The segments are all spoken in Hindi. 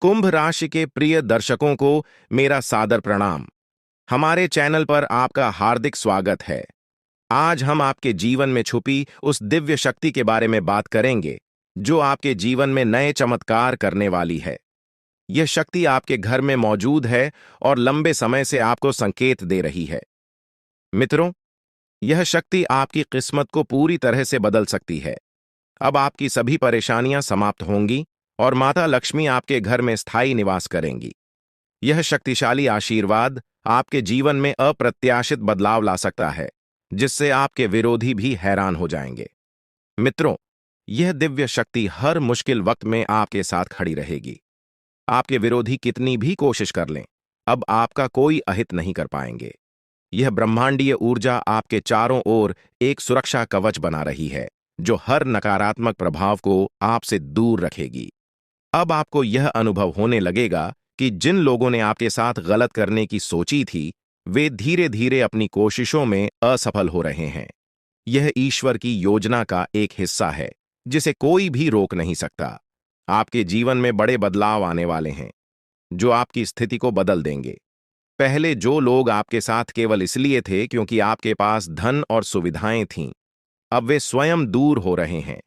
कुंभ राशि के प्रिय दर्शकों को मेरा सादर प्रणाम। हमारे चैनल पर आपका हार्दिक स्वागत है। आज हम आपके जीवन में छुपी उस दिव्य शक्ति के बारे में बात करेंगे जो आपके जीवन में नए चमत्कार करने वाली है। यह शक्ति आपके घर में मौजूद है और लंबे समय से आपको संकेत दे रही है। मित्रों, यह शक्ति आपकी किस्मत को पूरी तरह से बदल सकती है। अब आपकी सभी परेशानियां समाप्त होंगी और माता लक्ष्मी आपके घर में स्थायी निवास करेंगी। यह शक्तिशाली आशीर्वाद आपके जीवन में अप्रत्याशित बदलाव ला सकता है, जिससे आपके विरोधी भी हैरान हो जाएंगे। मित्रों, यह दिव्य शक्ति हर मुश्किल वक्त में आपके साथ खड़ी रहेगी। आपके विरोधी कितनी भी कोशिश कर लें, अब आपका कोई अहित नहीं कर पाएंगे। यह ब्रह्मांडीय ऊर्जा आपके चारों ओर एक सुरक्षा कवच बना रही है, जो हर नकारात्मक प्रभाव को आपसे दूर रखेगी। अब आपको यह अनुभव होने लगेगा कि जिन लोगों ने आपके साथ गलत करने की सोची थी, वे धीरे धीरे अपनी कोशिशों में असफल हो रहे हैं। यह ईश्वर की योजना का एक हिस्सा है, जिसे कोई भी रोक नहीं सकता। आपके जीवन में बड़े बदलाव आने वाले हैं, जो आपकी स्थिति को बदल देंगे। पहले जो लोग आपके साथ केवल इसलिए थे क्योंकि आपके पास धन और सुविधाएं थीं, अब वे स्वयं दूर हो रहे हैं।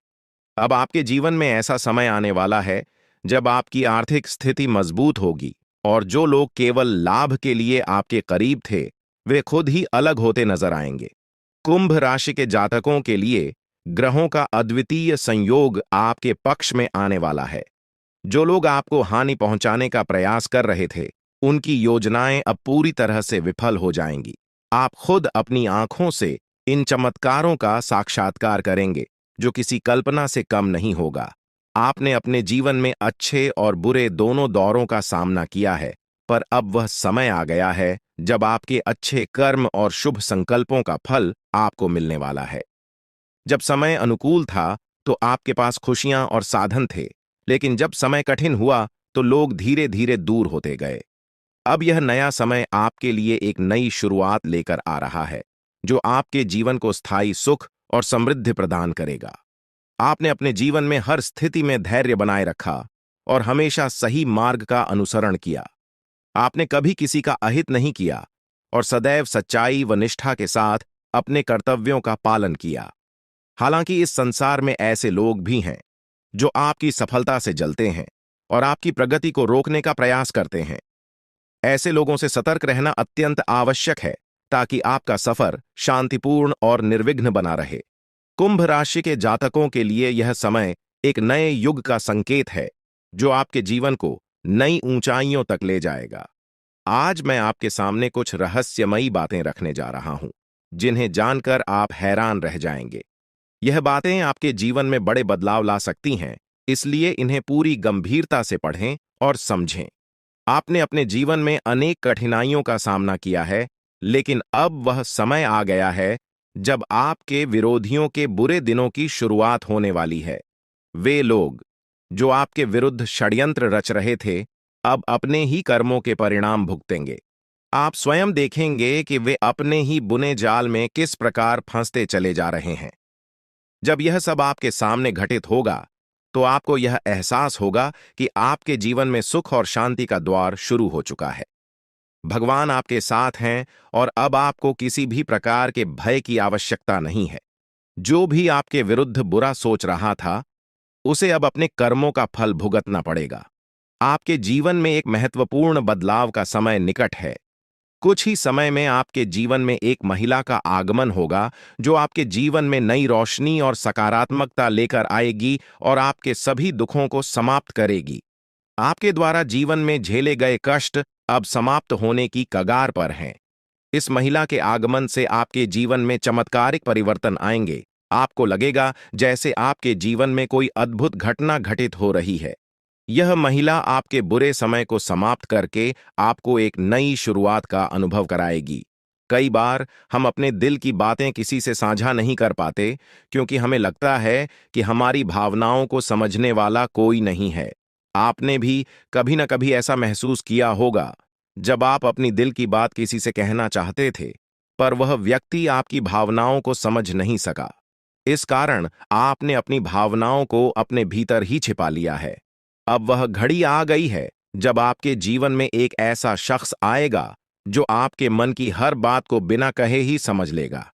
अब आपके जीवन में ऐसा समय आने वाला है जब आपकी आर्थिक स्थिति मजबूत होगी और जो लोग केवल लाभ के लिए आपके करीब थे, वे खुद ही अलग होते नजर आएंगे। कुंभ राशि के जातकों के लिए ग्रहों का अद्वितीय संयोग आपके पक्ष में आने वाला है। जो लोग आपको हानि पहुंचाने का प्रयास कर रहे थे, उनकी योजनाएं अब पूरी तरह से विफल हो जाएंगी। आप खुद अपनी आंखों से इन चमत्कारों का साक्षात्कार करेंगे, जो किसी कल्पना से कम नहीं होगा। आपने अपने जीवन में अच्छे और बुरे दोनों दौरों का सामना किया है, पर अब वह समय आ गया है जब आपके अच्छे कर्म और शुभ संकल्पों का फल आपको मिलने वाला है। जब समय अनुकूल था तो आपके पास खुशियां और साधन थे, लेकिन जब समय कठिन हुआ तो लोग धीरे धीरे दूर होते गए। अब यह नया समय आपके लिए एक नई शुरुआत लेकर आ रहा है, जो आपके जीवन को स्थायी सुख और समृद्धि प्रदान करेगा। आपने अपने जीवन में हर स्थिति में धैर्य बनाए रखा और हमेशा सही मार्ग का अनुसरण किया। आपने कभी किसी का अहित नहीं किया और सदैव सच्चाई व निष्ठा के साथ अपने कर्तव्यों का पालन किया। हालांकि इस संसार में ऐसे लोग भी हैं जो आपकी सफलता से जलते हैं और आपकी प्रगति को रोकने का प्रयास करते हैं। ऐसे लोगों से सतर्क रहना अत्यंत आवश्यक है, ताकि आपका सफर शांतिपूर्ण और निर्विघ्न बना रहे। कुंभ राशि के जातकों के लिए यह समय एक नए युग का संकेत है, जो आपके जीवन को नई ऊंचाइयों तक ले जाएगा। आज मैं आपके सामने कुछ रहस्यमयी बातें रखने जा रहा हूं, जिन्हें जानकर आप हैरान रह जाएंगे। यह बातें आपके जीवन में बड़े बदलाव ला सकती हैं, इसलिए इन्हें पूरी गंभीरता से पढ़ें और समझें। आपने अपने जीवन में अनेक कठिनाइयों का सामना किया है, लेकिन अब वह समय आ गया है जब आपके विरोधियों के बुरे दिनों की शुरुआत होने वाली है। वे लोग जो आपके विरुद्ध षड्यंत्र रच रहे थे, अब अपने ही कर्मों के परिणाम भुगतेंगे। आप स्वयं देखेंगे कि वे अपने ही बुने जाल में किस प्रकार फंसते चले जा रहे हैं। जब यह सब आपके सामने घटित होगा, तो आपको यह एहसास होगा कि आपके जीवन में सुख और शांति का द्वार शुरू हो चुका है। भगवान आपके साथ हैं और अब आपको किसी भी प्रकार के भय की आवश्यकता नहीं है। जो भी आपके विरुद्ध बुरा सोच रहा था, उसे अब अपने कर्मों का फल भुगतना पड़ेगा। आपके जीवन में एक महत्वपूर्ण बदलाव का समय निकट है। कुछ ही समय में आपके जीवन में एक महिला का आगमन होगा, जो आपके जीवन में नई रोशनी और सकारात्मकता लेकर आएगी और आपके सभी दुखों को समाप्त करेगी। आपके द्वारा जीवन में झेले गए कष्ट अब समाप्त होने की कगार पर हैं। इस महिला के आगमन से आपके जीवन में चमत्कारिक परिवर्तन आएंगे। आपको लगेगा जैसे आपके जीवन में कोई अद्भुत घटना घटित हो रही है। यह महिला आपके बुरे समय को समाप्त करके आपको एक नई शुरुआत का अनुभव कराएगी। कई बार हम अपने दिल की बातें किसी से साझा नहीं कर पाते, क्योंकि हमें लगता है कि हमारी भावनाओं को समझने वाला कोई नहीं है। आपने भी कभी न कभी ऐसा महसूस किया होगा, जब आप अपनी दिल की बात किसी से कहना चाहते थे, पर वह व्यक्ति आपकी भावनाओं को समझ नहीं सका। इस कारण आपने अपनी भावनाओं को अपने भीतर ही छिपा लिया है। अब वह घड़ी आ गई है जब आपके जीवन में एक ऐसा शख्स आएगा जो आपके मन की हर बात को बिना कहे ही समझ लेगा।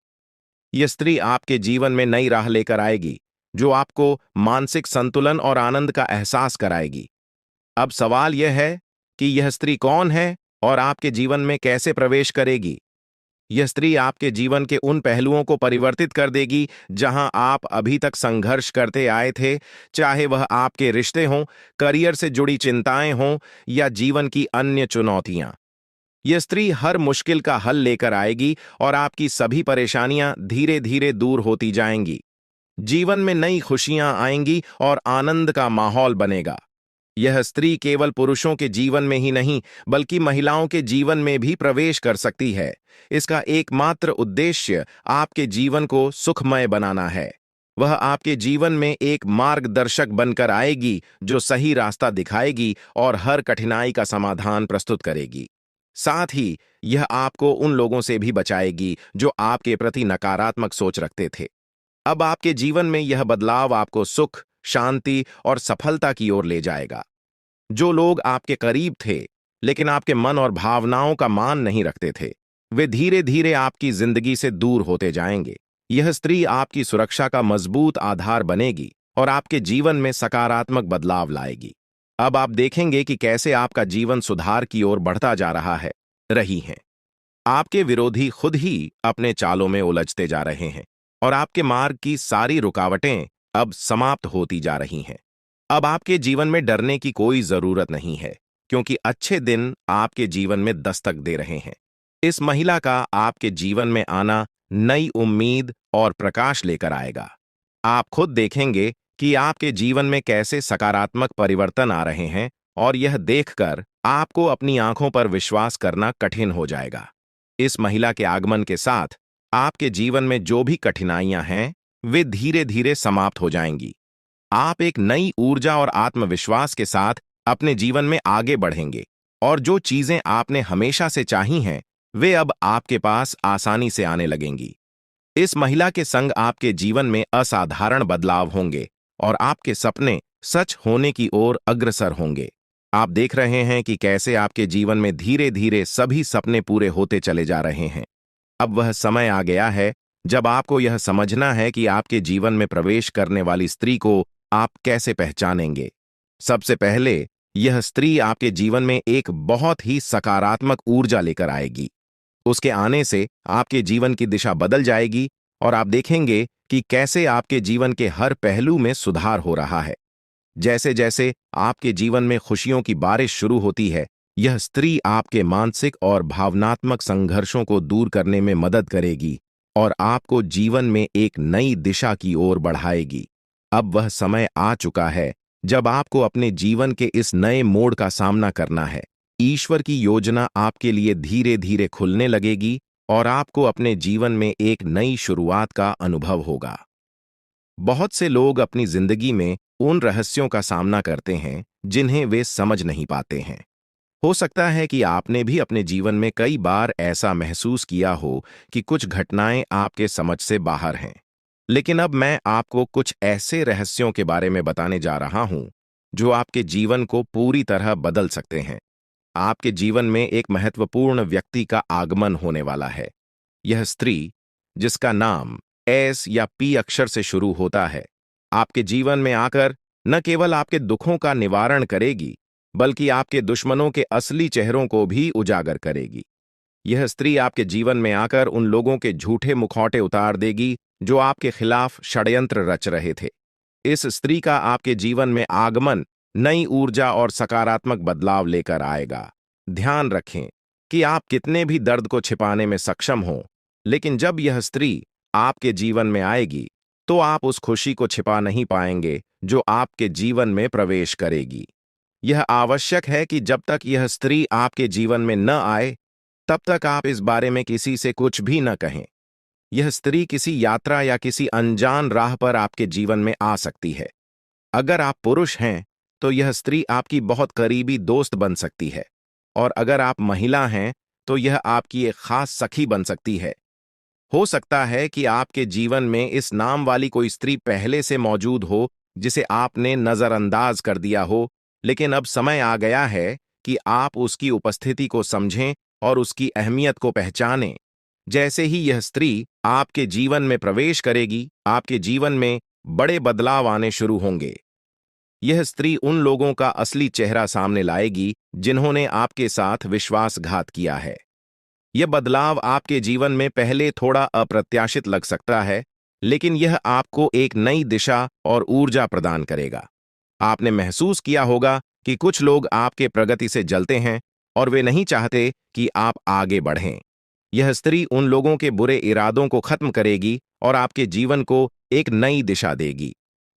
यह स्त्री आपके जीवन में नई राह लेकर आएगी, जो आपको मानसिक संतुलन और आनंद का एहसास कराएगी। अब सवाल यह है कि यह स्त्री कौन है और आपके जीवन में कैसे प्रवेश करेगी। यह स्त्री आपके जीवन के उन पहलुओं को परिवर्तित कर देगी जहां आप अभी तक संघर्ष करते आए थे, चाहे वह आपके रिश्ते हों, करियर से जुड़ी चिंताएं हों या जीवन की अन्य चुनौतियां। यह स्त्री हर मुश्किल का हल लेकर आएगी और आपकी सभी परेशानियां धीरे धीरे दूर होती जाएंगी। जीवन में नई खुशियां आएंगी और आनंद का माहौल बनेगा। यह स्त्री केवल पुरुषों के जीवन में ही नहीं, बल्कि महिलाओं के जीवन में भी प्रवेश कर सकती है। इसका एकमात्र उद्देश्य आपके जीवन को सुखमय बनाना है। वह आपके जीवन में एक मार्गदर्शक बनकर आएगी, जो सही रास्ता दिखाएगी और हर कठिनाई का समाधान प्रस्तुत करेगी। साथ ही यह आपको उन लोगों से भी बचाएगी जो आपके प्रति नकारात्मक सोच रखते थे। अब आपके जीवन में यह बदलाव आपको सुख, शांति और सफलता की ओर ले जाएगा। जो लोग आपके करीब थे लेकिन आपके मन और भावनाओं का मान नहीं रखते थे, वे धीरे धीरे आपकी जिंदगी से दूर होते जाएंगे। यह स्त्री आपकी सुरक्षा का मजबूत आधार बनेगी और आपके जीवन में सकारात्मक बदलाव लाएगी। अब आप देखेंगे कि कैसे आपका जीवन सुधार की ओर बढ़ता जा रही है। आपके विरोधी खुद ही अपने चालों में उलझते जा रहे हैं और आपके मार्ग की सारी रुकावटें अब समाप्त होती जा रही हैं। अब आपके जीवन में डरने की कोई जरूरत नहीं है, क्योंकि अच्छे दिन आपके जीवन में दस्तक दे रहे हैं। इस महिला का आपके जीवन में आना नई उम्मीद और प्रकाश लेकर आएगा। आप खुद देखेंगे कि आपके जीवन में कैसे सकारात्मक परिवर्तन आ रहे हैं और यह देखकर आपको अपनी आंखों पर विश्वास करना कठिन हो जाएगा। इस महिला के आगमन के साथ आपके जीवन में जो भी कठिनाइयां हैं, वे धीरे धीरे समाप्त हो जाएंगी। आप एक नई ऊर्जा और आत्मविश्वास के साथ अपने जीवन में आगे बढ़ेंगे और जो चीजें आपने हमेशा से चाही हैं, वे अब आपके पास आसानी से आने लगेंगी। इस महिला के संग आपके जीवन में असाधारण बदलाव होंगे और आपके सपने सच होने की ओर अग्रसर होंगे। आप देख रहे हैं कि कैसे आपके जीवन में धीरे धीरे सभी सपने पूरे होते चले जा रहे हैं। अब वह समय आ गया है जब आपको यह समझना है कि आपके जीवन में प्रवेश करने वाली स्त्री को आप कैसे पहचानेंगे। सबसे पहले, यह स्त्री आपके जीवन में एक बहुत ही सकारात्मक ऊर्जा लेकर आएगी। उसके आने से आपके जीवन की दिशा बदल जाएगी और आप देखेंगे कि कैसे आपके जीवन के हर पहलू में सुधार हो रहा है। जैसे जैसे आपके जीवन में खुशियों की बारिश शुरू होती है, यह स्त्री आपके मानसिक और भावनात्मक संघर्षों को दूर करने में मदद करेगी और आपको जीवन में एक नई दिशा की ओर बढ़ाएगी। अब वह समय आ चुका है जब आपको अपने जीवन के इस नए मोड़ का सामना करना है। ईश्वर की योजना आपके लिए धीरे धीरे खुलने लगेगी और आपको अपने जीवन में एक नई शुरुआत का अनुभव होगा। बहुत से लोग अपनी जिंदगी में उन रहस्यों का सामना करते हैं जिन्हें वे समझ नहीं पाते हैं। हो सकता है कि आपने भी अपने जीवन में कई बार ऐसा महसूस किया हो कि कुछ घटनाएं आपके समझ से बाहर हैं। लेकिन अब मैं आपको कुछ ऐसे रहस्यों के बारे में बताने जा रहा हूं जो आपके जीवन को पूरी तरह बदल सकते हैं। आपके जीवन में एक महत्वपूर्ण व्यक्ति का आगमन होने वाला है। यह स्त्री, जिसका नाम एस या पी अक्षर से शुरू होता है, आपके जीवन में आकर न केवल आपके दुखों का निवारण करेगी, बल्कि आपके दुश्मनों के असली चेहरों को भी उजागर करेगी। यह स्त्री आपके जीवन में आकर उन लोगों के झूठे मुखौटे उतार देगी जो आपके खिलाफ षड्यंत्र रच रहे थे। इस स्त्री का आपके जीवन में आगमन नई ऊर्जा और सकारात्मक बदलाव लेकर आएगा। ध्यान रखें कि आप कितने भी दर्द को छिपाने में सक्षम हों, लेकिन जब यह स्त्री आपके जीवन में आएगी, तो आप उस खुशी को छिपा नहीं पाएंगे जो आपके जीवन में प्रवेश करेगी। यह आवश्यक है कि जब तक यह स्त्री आपके जीवन में न आए, तब तक आप इस बारे में किसी से कुछ भी न कहें। यह स्त्री किसी यात्रा या किसी अनजान राह पर आपके जीवन में आ सकती है। अगर आप पुरुष हैं, तो यह स्त्री आपकी बहुत करीबी दोस्त बन सकती है, और अगर आप महिला हैं, तो यह आपकी एक खास सखी बन सकती है। हो सकता है कि आपके जीवन में इस नाम वाली कोई स्त्री पहले से मौजूद हो, जिसे आपने नजरअंदाज कर दिया हो, लेकिन अब समय आ गया है कि आप उसकी उपस्थिति को समझें और उसकी अहमियत को पहचानें। जैसे ही यह स्त्री आपके जीवन में प्रवेश करेगी, आपके जीवन में बड़े बदलाव आने शुरू होंगे। यह स्त्री उन लोगों का असली चेहरा सामने लाएगी जिन्होंने आपके साथ विश्वासघात किया है। यह बदलाव आपके जीवन में पहले थोड़ा अप्रत्याशित लग सकता है, लेकिन यह आपको एक नई दिशा और ऊर्जा प्रदान करेगा। आपने महसूस किया होगा कि कुछ लोग आपके प्रगति से जलते हैं और वे नहीं चाहते कि आप आगे बढ़ें। यह स्त्री उन लोगों के बुरे इरादों को खत्म करेगी और आपके जीवन को एक नई दिशा देगी।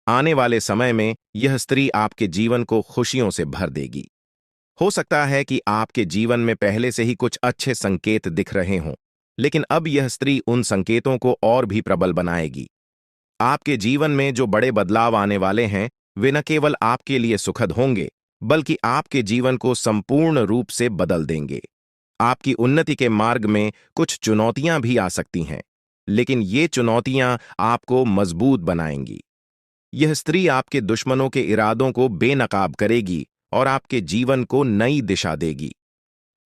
आने वाले समय में यह स्त्री आपके जीवन को खुशियों से भर देगी। हो सकता है कि आपके जीवन में पहले से ही कुछ अच्छे संकेत दिख रहे हों, लेकिन अब यह स्त्री उन संकेतों को और भी प्रबल बनाएगी। आपके जीवन में जो बड़े बदलाव आने वाले हैं, वे न केवल आपके लिए सुखद होंगे, बल्कि आपके जीवन को संपूर्ण रूप से बदल देंगे। आपकी उन्नति के मार्ग में कुछ चुनौतियां भी आ सकती हैं, लेकिन ये चुनौतियां आपको मजबूत बनाएंगी। यह स्त्री आपके दुश्मनों के इरादों को बेनकाब करेगी और आपके जीवन को नई दिशा देगी।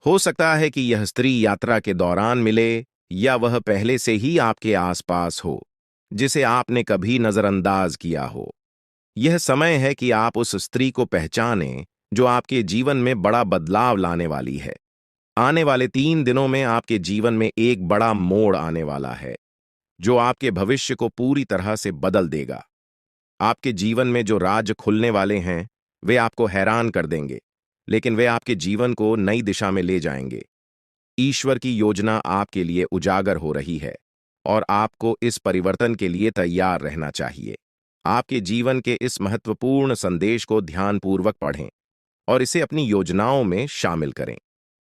हो सकता है कि यह स्त्री यात्रा के दौरान मिले या वह पहले से ही आपके आसपास हो, जिसे आपने कभी नजरअंदाज किया हो। यह समय है कि आप उस स्त्री को पहचानें जो आपके जीवन में बड़ा बदलाव लाने वाली है। आने वाले 3 दिनों में आपके जीवन में एक बड़ा मोड़ आने वाला है, जो आपके भविष्य को पूरी तरह से बदल देगा। आपके जीवन में जो राज खुलने वाले हैं, वे आपको हैरान कर देंगे, लेकिन वे आपके जीवन को नई दिशा में ले जाएंगे। ईश्वर की योजना आपके लिए उजागर हो रही है और आपको इस परिवर्तन के लिए तैयार रहना चाहिए। आपके जीवन के इस महत्वपूर्ण संदेश को ध्यानपूर्वक पढ़ें और इसे अपनी योजनाओं में शामिल करें।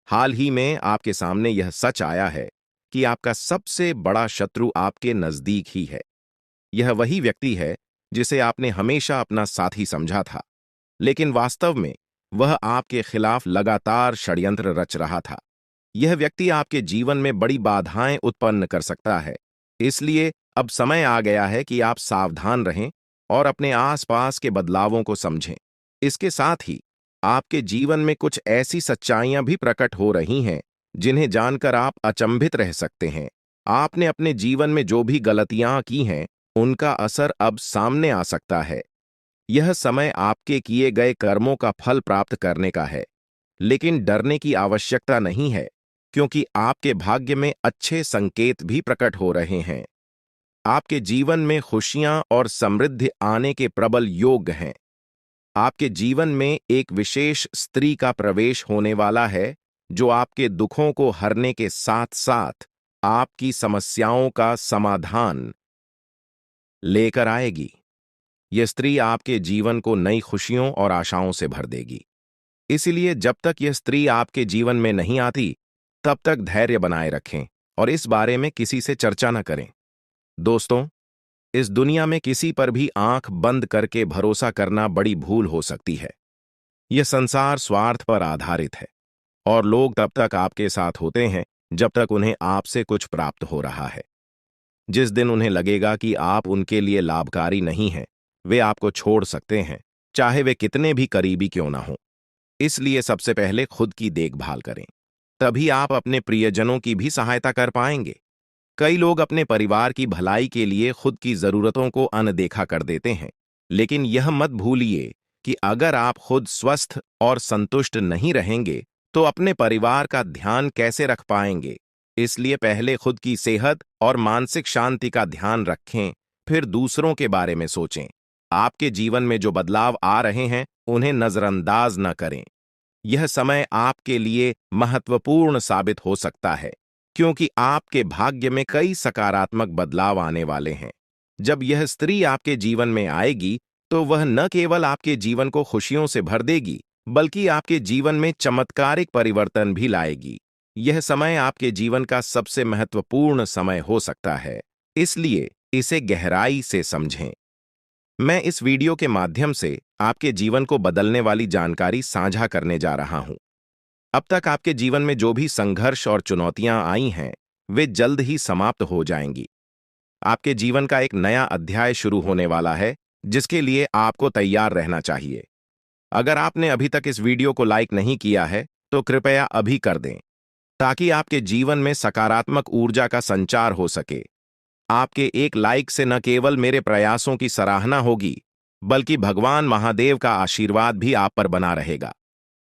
हाल ही में आपके सामने यह सच आया है कि आपका सबसे बड़ा शत्रु आपके नजदीक ही है। यह वही व्यक्ति है जिसे आपने हमेशा अपना साथी समझा था, लेकिन वास्तव में वह आपके खिलाफ लगातार षड्यंत्र रच रहा था। यह व्यक्ति आपके जीवन में बड़ी बाधाएं उत्पन्न कर सकता है, इसलिए अब समय आ गया है कि आप सावधान रहें और अपने आसपास के बदलावों को समझें। इसके साथ ही आपके जीवन में कुछ ऐसी सच्चाइयां भी प्रकट हो रही हैं जिन्हें जानकर आप अचंभित रह सकते हैं। आपने अपने जीवन में जो भी गलतियां की हैं, उनका असर अब सामने आ सकता है। यह समय आपके किए गए कर्मों का फल प्राप्त करने का है, लेकिन डरने की आवश्यकता नहीं है, क्योंकि आपके भाग्य में अच्छे संकेत भी प्रकट हो रहे हैं। आपके जीवन में खुशियां और समृद्धि आने के प्रबल योग हैं। आपके जीवन में एक विशेष स्त्री का प्रवेश होने वाला है, जो आपके दुखों को हरने के साथ साथ आपकी समस्याओं का समाधान लेकर आएगी। यह स्त्री आपके जीवन को नई खुशियों और आशाओं से भर देगी। इसलिए जब तक यह स्त्री आपके जीवन में नहीं आती, तब तक धैर्य बनाए रखें और इस बारे में किसी से चर्चा न करें। दोस्तों, इस दुनिया में किसी पर भी आंख बंद करके भरोसा करना बड़ी भूल हो सकती है। यह संसार स्वार्थ पर आधारित है और लोग तब तक आपके साथ होते हैं जब तक उन्हें आपसे कुछ प्राप्त हो रहा है। जिस दिन उन्हें लगेगा कि आप उनके लिए लाभकारी नहीं हैं, वे आपको छोड़ सकते हैं, चाहे वे कितने भी करीबी क्यों ना हों। इसलिए सबसे पहले खुद की देखभाल करें, तभी आप अपने प्रियजनों की भी सहायता कर पाएंगे। कई लोग अपने परिवार की भलाई के लिए खुद की जरूरतों को अनदेखा कर देते हैं, लेकिन यह मत भूलिए कि अगर आप खुद स्वस्थ और संतुष्ट नहीं रहेंगे, तो अपने परिवार का ध्यान कैसे रख पाएंगे। इसलिए पहले खुद की सेहत और मानसिक शांति का ध्यान रखें, फिर दूसरों के बारे में सोचें। आपके जीवन में जो बदलाव आ रहे हैं, उन्हें नजरअंदाज न करें। यह समय आपके लिए महत्वपूर्ण साबित हो सकता है, क्योंकि आपके भाग्य में कई सकारात्मक बदलाव आने वाले हैं। जब यह स्त्री आपके जीवन में आएगी, तो वह न केवल आपके जीवन को खुशियों से भर देगी, बल्कि आपके जीवन में चमत्कारिक परिवर्तन भी लाएगी। यह समय आपके जीवन का सबसे महत्वपूर्ण समय हो सकता है, इसलिए इसे गहराई से समझें। मैं इस वीडियो के माध्यम से आपके जीवन को बदलने वाली जानकारी साझा करने जा रहा हूं। अब तक आपके जीवन में जो भी संघर्ष और चुनौतियां आई हैं, वे जल्द ही समाप्त हो जाएंगी। आपके जीवन का एक नया अध्याय शुरू होने वाला है, जिसके लिए आपको तैयार रहना चाहिए। अगर आपने अभी तक इस वीडियो को लाइक नहीं किया है तो कृपया अभी कर दें, ताकि आपके जीवन में सकारात्मक ऊर्जा का संचार हो सके। आपके एक लाइक से न केवल मेरे प्रयासों की सराहना होगी, बल्कि भगवान महादेव का आशीर्वाद भी आप पर बना रहेगा।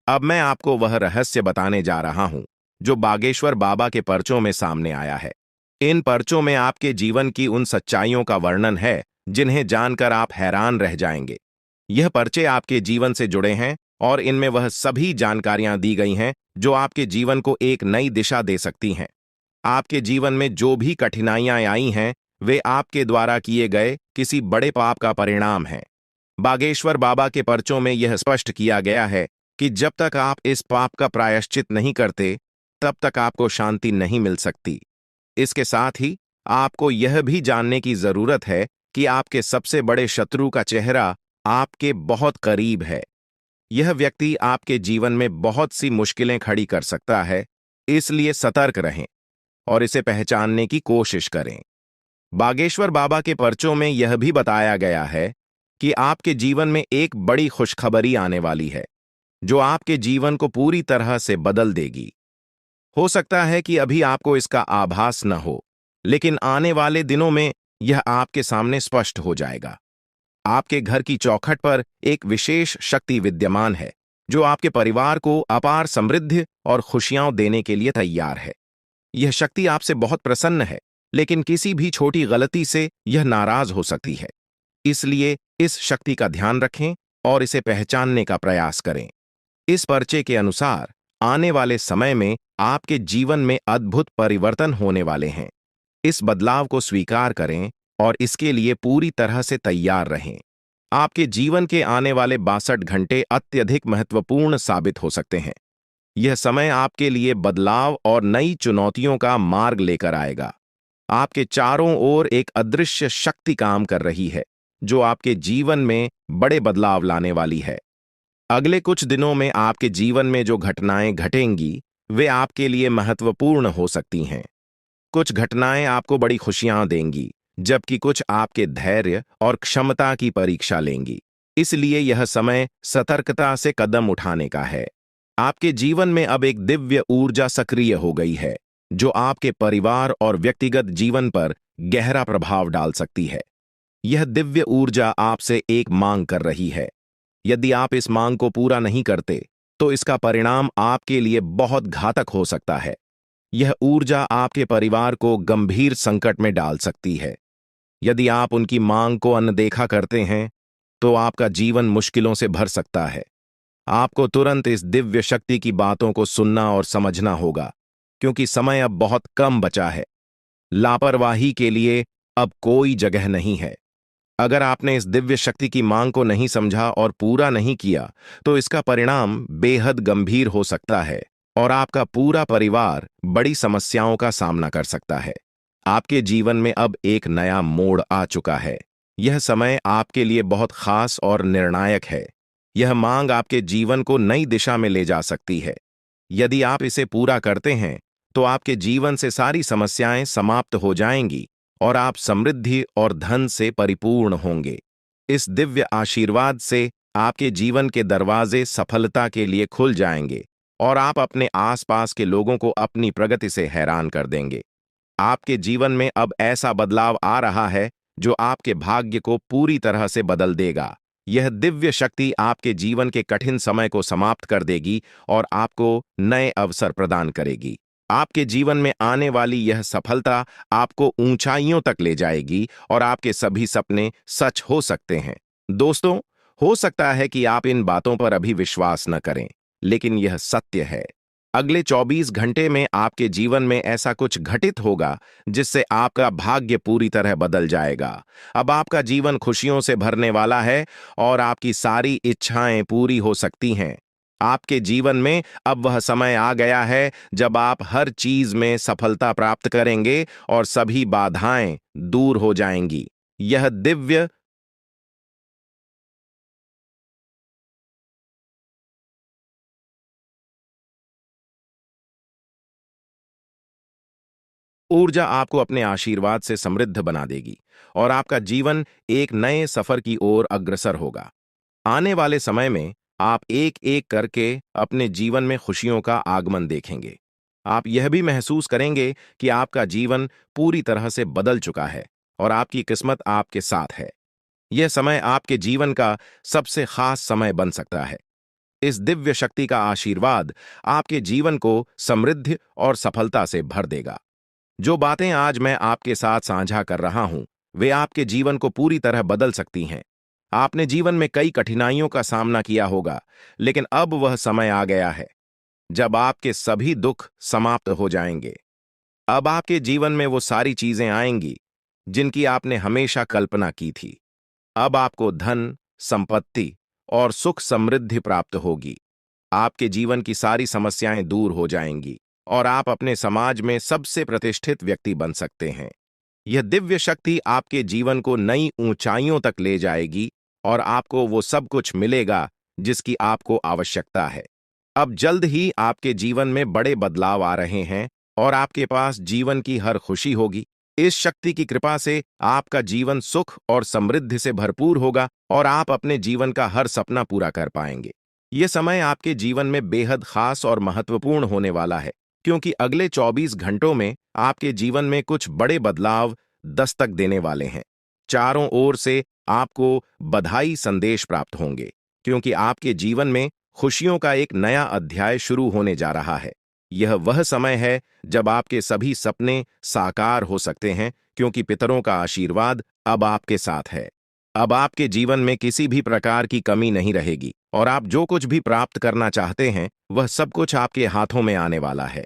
अब मैं आपको वह रहस्य बताने जा रहा हूं जो बागेश्वर बाबा के पर्चों में सामने आया है। इन पर्चों में आपके जीवन की उन सच्चाइयों का वर्णन है जिन्हें जानकर आप हैरान रह जाएंगे। यह पर्चे आपके जीवन से जुड़े हैं और इनमें वह सभी जानकारियां दी गई हैं जो आपके जीवन को एक नई दिशा दे सकती हैं। आपके जीवन में जो भी कठिनाइयां आई हैं, वे आपके द्वारा किए गए किसी बड़े पाप का परिणाम है। बागेश्वर बाबा के पर्चों में यह स्पष्ट किया गया है कि जब तक आप इस पाप का प्रायश्चित नहीं करते, तब तक आपको शांति नहीं मिल सकती। इसके साथ ही आपको यह भी जानने की जरूरत है कि आपके सबसे बड़े शत्रु का चेहरा आपके बहुत करीब है। यह व्यक्ति आपके जीवन में बहुत सी मुश्किलें खड़ी कर सकता है, इसलिए सतर्क रहें और इसे पहचानने की कोशिश करें। बागेश्वर बाबा के पर्चों में यह भी बताया गया है कि आपके जीवन में एक बड़ी खुशखबरी आने वाली है, जो आपके जीवन को पूरी तरह से बदल देगी। हो सकता है कि अभी आपको इसका आभास न हो, लेकिन आने वाले दिनों में यह आपके सामने स्पष्ट हो जाएगा। आपके घर की चौखट पर एक विशेष शक्ति विद्यमान है, जो आपके परिवार को अपार समृद्धि और खुशियां देने के लिए तैयार है। यह शक्ति आपसे बहुत प्रसन्न है, लेकिन किसी भी छोटी गलती से यह नाराज हो सकती है। इसलिए इस शक्ति का ध्यान रखें और इसे पहचानने का प्रयास करें। इस पर्चे के अनुसार आने वाले समय में आपके जीवन में अद्भुत परिवर्तन होने वाले हैं। इस बदलाव को स्वीकार करें और इसके लिए पूरी तरह से तैयार रहें। आपके जीवन के आने वाले 62 घंटे अत्यधिक महत्वपूर्ण साबित हो सकते हैं। यह समय आपके लिए बदलाव और नई चुनौतियों का मार्ग लेकर आएगा। आपके चारों ओर एक अदृश्य शक्ति काम कर रही है, जो आपके जीवन में बड़े बदलाव लाने वाली है। अगले कुछ दिनों में आपके जीवन में जो घटनाएं घटेंगी, वे आपके लिए महत्वपूर्ण हो सकती हैं। कुछ घटनाएं आपको बड़ी खुशियां देंगी, जबकि कुछ आपके धैर्य और क्षमता की परीक्षा लेंगी। इसलिए यह समय सतर्कता से कदम उठाने का है। आपके जीवन में अब एक दिव्य ऊर्जा सक्रिय हो गई है, जो आपके परिवार और व्यक्तिगत जीवन पर गहरा प्रभाव डाल सकती है। यह दिव्य ऊर्जा आपसे एक मांग कर रही है। यदि आप इस मांग को पूरा नहीं करते, तो इसका परिणाम आपके लिए बहुत घातक हो सकता है। यह ऊर्जा आपके परिवार को गंभीर संकट में डाल सकती है। यदि आप उनकी मांग को अनदेखा करते हैं, तो आपका जीवन मुश्किलों से भर सकता है। आपको तुरंत इस दिव्य शक्ति की बातों को सुनना और समझना होगा, क्योंकि समय अब बहुत कम बचा है। लापरवाही के लिए अब कोई जगह नहीं है। अगर आपने इस दिव्य शक्ति की मांग को नहीं समझा और पूरा नहीं किया, तो इसका परिणाम बेहद गंभीर हो सकता है और आपका पूरा परिवार बड़ी समस्याओं का सामना कर सकता है। आपके जीवन में अब एक नया मोड़ आ चुका है। यह समय आपके लिए बहुत खास और निर्णायक है। यह मांग आपके जीवन को नई दिशा में ले जा सकती है। यदि आप इसे पूरा करते हैं, तो आपके जीवन से सारी समस्याएं समाप्त हो जाएंगी और आप समृद्धि और धन से परिपूर्ण होंगे। इस दिव्य आशीर्वाद से आपके जीवन के दरवाजे सफलता के लिए खुल जाएंगे और आप अपने आसपास के लोगों को अपनी प्रगति से हैरान कर देंगे। आपके जीवन में अब ऐसा बदलाव आ रहा है जो आपके भाग्य को पूरी तरह से बदल देगा। यह दिव्य शक्ति आपके जीवन के कठिन समय को समाप्त कर देगी और आपको नए अवसर प्रदान करेगी। आपके जीवन में आने वाली यह सफलता आपको ऊंचाइयों तक ले जाएगी और आपके सभी सपने सच हो सकते हैं। दोस्तों, हो सकता है कि आप इन बातों पर अभी विश्वास न करें, लेकिन यह सत्य है। अगले 24 घंटे में आपके जीवन में ऐसा कुछ घटित होगा जिससे आपका भाग्य पूरी तरह बदल जाएगा। अब आपका जीवन खुशियों से भरने वाला है और आपकी सारी इच्छाएं पूरी हो सकती हैं। आपके जीवन में अब वह समय आ गया है जब आप हर चीज में सफलता प्राप्त करेंगे और सभी बाधाएं दूर हो जाएंगी। यह दिव्य ऊर्जा आपको अपने आशीर्वाद से समृद्ध बना देगी और आपका जीवन एक नए सफर की ओर अग्रसर होगा। आने वाले समय में आप एक एक करके अपने जीवन में खुशियों का आगमन देखेंगे। आप यह भी महसूस करेंगे कि आपका जीवन पूरी तरह से बदल चुका है और आपकी किस्मत आपके साथ है। यह समय आपके जीवन का सबसे खास समय बन सकता है। इस दिव्य शक्ति का आशीर्वाद आपके जीवन को समृद्धि और सफलता से भर देगा। जो बातें आज मैं आपके साथ साझा कर रहा हूं, वे आपके जीवन को पूरी तरह बदल सकती हैं। आपने जीवन में कई कठिनाइयों का सामना किया होगा, लेकिन अब वह समय आ गया है जब आपके सभी दुख समाप्त हो जाएंगे। अब आपके जीवन में वो सारी चीजें आएंगी जिनकी आपने हमेशा कल्पना की थी। अब आपको धन, संपत्ति और सुख समृद्धि प्राप्त होगी। आपके जीवन की सारी समस्याएं दूर हो जाएंगी और आप अपने समाज में सबसे प्रतिष्ठित व्यक्ति बन सकते हैं। यह दिव्य शक्ति आपके जीवन को नई ऊंचाइयों तक ले जाएगी और आपको वो सब कुछ मिलेगा जिसकी आपको आवश्यकता है। अब जल्द ही आपके जीवन में बड़े बदलाव आ रहे हैं और आपके पास जीवन की हर खुशी होगी। इस शक्ति की कृपा से आपका जीवन सुख और समृद्धि से भरपूर होगा और आप अपने जीवन का हर सपना पूरा कर पाएंगे। यह समय आपके जीवन में बेहद खास और महत्वपूर्ण होने वाला है, क्योंकि अगले 24 घंटों में आपके जीवन में कुछ बड़े बदलाव दस्तक देने वाले हैं। चारों ओर से आपको बधाई संदेश प्राप्त होंगे, क्योंकि आपके जीवन में खुशियों का एक नया अध्याय शुरू होने जा रहा है। यह वह समय है जब आपके सभी सपने साकार हो सकते हैं, क्योंकि पितरों का आशीर्वाद अब आपके साथ है। अब आपके जीवन में किसी भी प्रकार की कमी नहीं रहेगी और आप जो कुछ भी प्राप्त करना चाहते हैं, वह सब कुछ आपके हाथों में आने वाला है।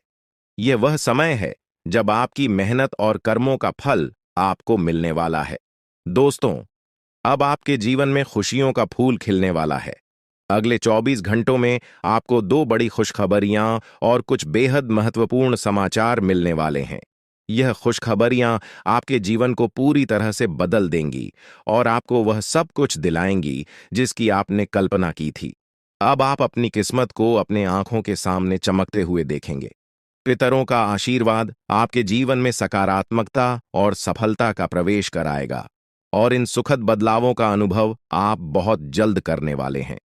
यह वह समय है जब आपकी मेहनत और कर्मों का फल आपको मिलने वाला है। दोस्तों, अब आपके जीवन में खुशियों का फूल खिलने वाला है। अगले 24 घंटों में आपको दो बड़ी खुशखबरियां और कुछ बेहद महत्वपूर्ण समाचार मिलने वाले हैं। यह खुशखबरियां आपके जीवन को पूरी तरह से बदल देंगी और आपको वह सब कुछ दिलाएंगी जिसकी आपने कल्पना की थी। अब आप अपनी किस्मत को अपने आंखों के सामने चमकते हुए देखेंगे। पितरों का आशीर्वाद आपके जीवन में सकारात्मकता और सफलता का प्रवेश कराएगा और इन सुखद बदलावों का अनुभव आप बहुत जल्द करने वाले हैं।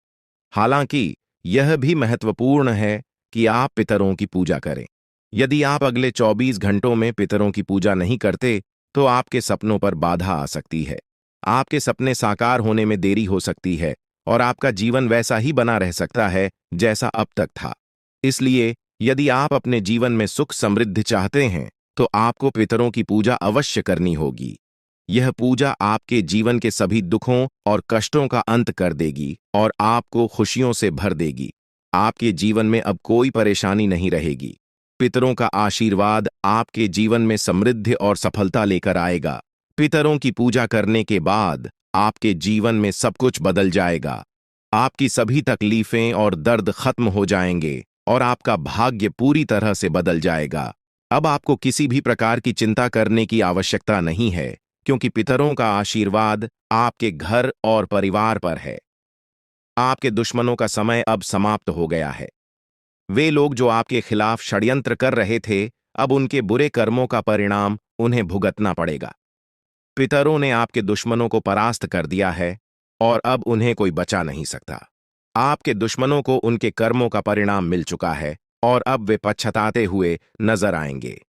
हालांकि यह भी महत्वपूर्ण है कि आप पितरों की पूजा करें। यदि आप अगले 24 घंटों में पितरों की पूजा नहीं करते, तो आपके सपनों पर बाधा आ सकती है। आपके सपने साकार होने में देरी हो सकती है और आपका जीवन वैसा ही बना रह सकता है जैसा अब तक था। इसलिए यदि आप अपने जीवन में सुख समृद्धि चाहते हैं, तो आपको पितरों की पूजा अवश्य करनी होगी। यह पूजा आपके जीवन के सभी दुखों और कष्टों का अंत कर देगी और आपको खुशियों से भर देगी। आपके जीवन में अब कोई परेशानी नहीं रहेगी। पितरों का आशीर्वाद आपके जीवन में समृद्धि और सफलता लेकर आएगा। पितरों की पूजा करने के बाद आपके जीवन में सब कुछ बदल जाएगा। आपकी सभी तकलीफें और दर्द खत्म हो जाएंगे और आपका भाग्य पूरी तरह से बदल जाएगा। अब आपको किसी भी प्रकार की चिंता करने की आवश्यकता नहीं है, क्योंकि पितरों का आशीर्वाद आपके घर और परिवार पर है। आपके दुश्मनों का समय अब समाप्त हो गया है। वे लोग जो आपके खिलाफ षड्यंत्र कर रहे थे, अब उनके बुरे कर्मों का परिणाम उन्हें भुगतना पड़ेगा। पितरों ने आपके दुश्मनों को परास्त कर दिया है और अब उन्हें कोई बचा नहीं सकता। आपके दुश्मनों को उनके कर्मों का परिणाम मिल चुका है और अब वे पछताते हुए नजर आएंगे।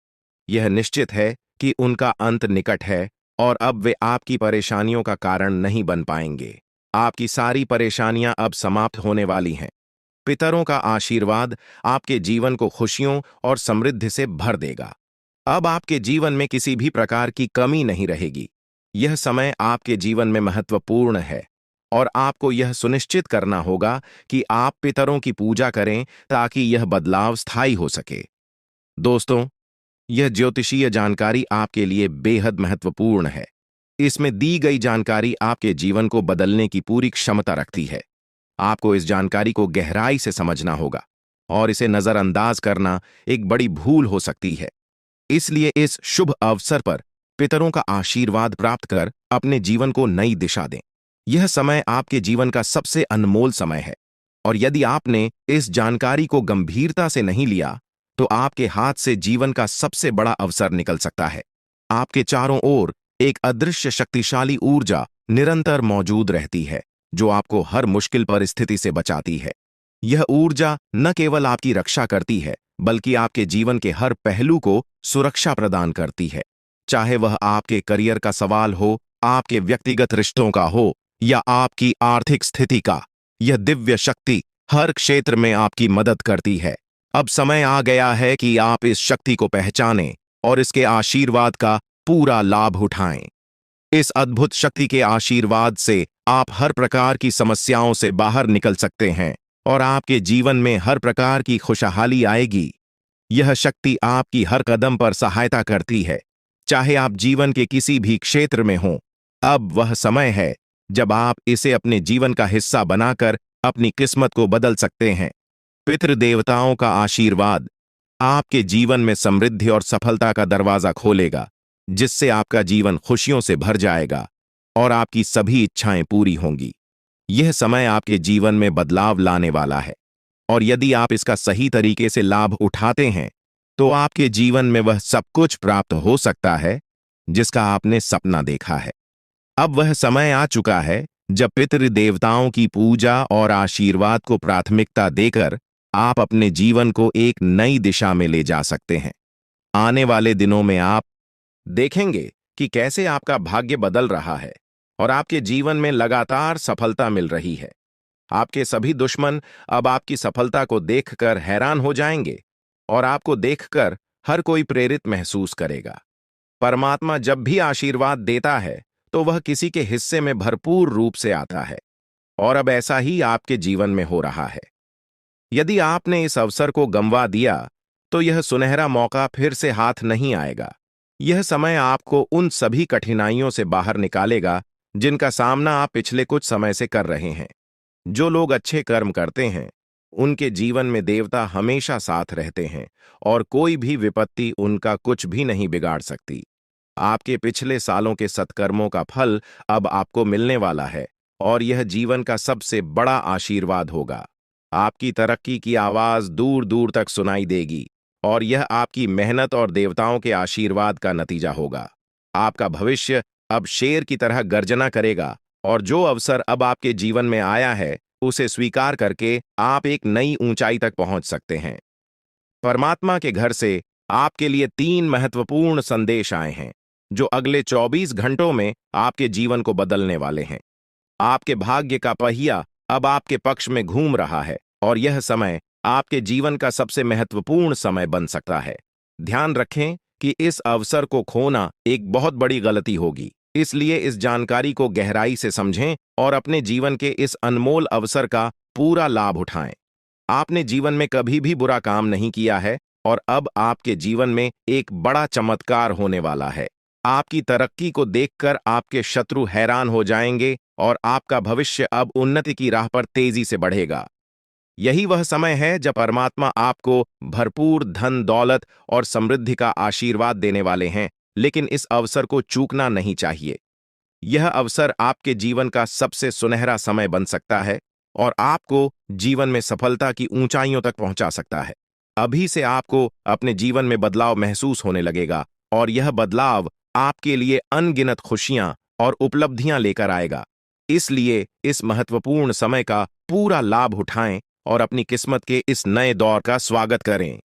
यह निश्चित है कि उनका अंत निकट है और अब वे आपकी परेशानियों का कारण नहीं बन पाएंगे। आपकी सारी परेशानियां अब समाप्त होने वाली हैं। पितरों का आशीर्वाद आपके जीवन को खुशियों और समृद्धि से भर देगा। अब आपके जीवन में किसी भी प्रकार की कमी नहीं रहेगी। यह समय आपके जीवन में महत्वपूर्ण है और आपको यह सुनिश्चित करना होगा कि आप पितरों की पूजा करें ताकि यह बदलाव स्थायी हो सके। दोस्तों, यह ज्योतिषीय जानकारी आपके लिए बेहद महत्वपूर्ण है। इसमें दी गई जानकारी आपके जीवन को बदलने की पूरी क्षमता रखती है। आपको इस जानकारी को गहराई से समझना होगा और इसे नजरअंदाज करना एक बड़ी भूल हो सकती है। इसलिए इस शुभ अवसर पर पितरों का आशीर्वाद प्राप्त कर अपने जीवन को नई दिशा दें। यह समय आपके जीवन का सबसे अनमोल समय है और यदि आपने इस जानकारी को गंभीरता से नहीं लिया, तो आपके हाथ से जीवन का सबसे बड़ा अवसर निकल सकता है। आपके चारों ओर एक अदृश्य शक्तिशाली ऊर्जा निरंतर मौजूद रहती है जो आपको हर मुश्किल परिस्थिति से बचाती है। यह ऊर्जा न केवल आपकी रक्षा करती है, बल्कि आपके जीवन के हर पहलू को सुरक्षा प्रदान करती है। चाहे वह आपके करियर का सवाल हो, आपके व्यक्तिगत रिश्तों का हो, या आपकी आर्थिक स्थिति का, यह दिव्य शक्ति हर क्षेत्र में आपकी मदद करती है। अब समय आ गया है कि आप इस शक्ति को पहचानें और इसके आशीर्वाद का पूरा लाभ उठाएं। इस अद्भुत शक्ति के आशीर्वाद से आप हर प्रकार की समस्याओं से बाहर निकल सकते हैं और आपके जीवन में हर प्रकार की खुशहाली आएगी। यह शक्ति आपकी हर कदम पर सहायता करती है, चाहे आप जीवन के किसी भी क्षेत्र में हों। अब वह समय है जब आप इसे अपने जीवन का हिस्सा बनाकर अपनी किस्मत को बदल सकते हैं। पितृदेवताओं का आशीर्वाद आपके जीवन में समृद्धि और सफलता का दरवाजा खोलेगा, जिससे आपका जीवन खुशियों से भर जाएगा और आपकी सभी इच्छाएं पूरी होंगी। यह समय आपके जीवन में बदलाव लाने वाला है, और यदि आप इसका सही तरीके से लाभ उठाते हैं तो आपके जीवन में वह सब कुछ प्राप्त हो सकता है जिसका आपने सपना देखा है। अब वह समय आ चुका है जब पितृदेवताओं की पूजा और आशीर्वाद को प्राथमिकता देकर आप अपने जीवन को एक नई दिशा में ले जा सकते हैं। आने वाले दिनों में आप देखेंगे कि कैसे आपका भाग्य बदल रहा है और आपके जीवन में लगातार सफलता मिल रही है। आपके सभी दुश्मन अब आपकी सफलता को देखकर हैरान हो जाएंगे और आपको देखकर हर कोई प्रेरित महसूस करेगा। परमात्मा जब भी आशीर्वाद देता है तो वह किसी के हिस्से में भरपूर रूप से आता है, और अब ऐसा ही आपके जीवन में हो रहा है। यदि आपने इस अवसर को गंवा दिया तो यह सुनहरा मौका फिर से हाथ नहीं आएगा। यह समय आपको उन सभी कठिनाइयों से बाहर निकालेगा जिनका सामना आप पिछले कुछ समय से कर रहे हैं। जो लोग अच्छे कर्म करते हैं उनके जीवन में देवता हमेशा साथ रहते हैं और कोई भी विपत्ति उनका कुछ भी नहीं बिगाड़ सकती। आपके पिछले सालों के सत्कर्मों का फल अब आपको मिलने वाला है और यह जीवन का सबसे बड़ा आशीर्वाद होगा। आपकी तरक्की की आवाज दूर दूर तक सुनाई देगी और यह आपकी मेहनत और देवताओं के आशीर्वाद का नतीजा होगा। आपका भविष्य अब शेर की तरह गर्जना करेगा और जो अवसर अब आपके जीवन में आया है उसे स्वीकार करके आप एक नई ऊंचाई तक पहुंच सकते हैं। परमात्मा के घर से आपके लिए 3 महत्वपूर्ण संदेश आए हैं जो अगले 24 घंटों में आपके जीवन को बदलने वाले हैं। आपके भाग्य का पहिया अब आपके पक्ष में घूम रहा है और यह समय आपके जीवन का सबसे महत्वपूर्ण समय बन सकता है। ध्यान रखें कि इस अवसर को खोना एक बहुत बड़ी गलती होगी, इसलिए इस जानकारी को गहराई से समझें और अपने जीवन के इस अनमोल अवसर का पूरा लाभ उठाएं। आपने जीवन में कभी भी बुरा काम नहीं किया है और अब आपके जीवन में एक बड़ा चमत्कार होने वाला है। आपकी तरक्की को देखकर आपके शत्रु हैरान हो जाएंगे और आपका भविष्य अब उन्नति की राह पर तेजी से बढ़ेगा। यही वह समय है जब परमात्मा आपको भरपूर धन दौलत और समृद्धि का आशीर्वाद देने वाले हैं, लेकिन इस अवसर को चूकना नहीं चाहिए। यह अवसर आपके जीवन का सबसे सुनहरा समय बन सकता है और आपको जीवन में सफलता की ऊंचाइयों तक पहुंचा सकता है। अभी से आपको अपने जीवन में बदलाव महसूस होने लगेगा और यह बदलाव आपके लिए अनगिनत खुशियां और उपलब्धियां लेकर आएगा। इसलिए इस महत्वपूर्ण समय का पूरा लाभ उठाएं और अपनी किस्मत के इस नए दौर का स्वागत करें।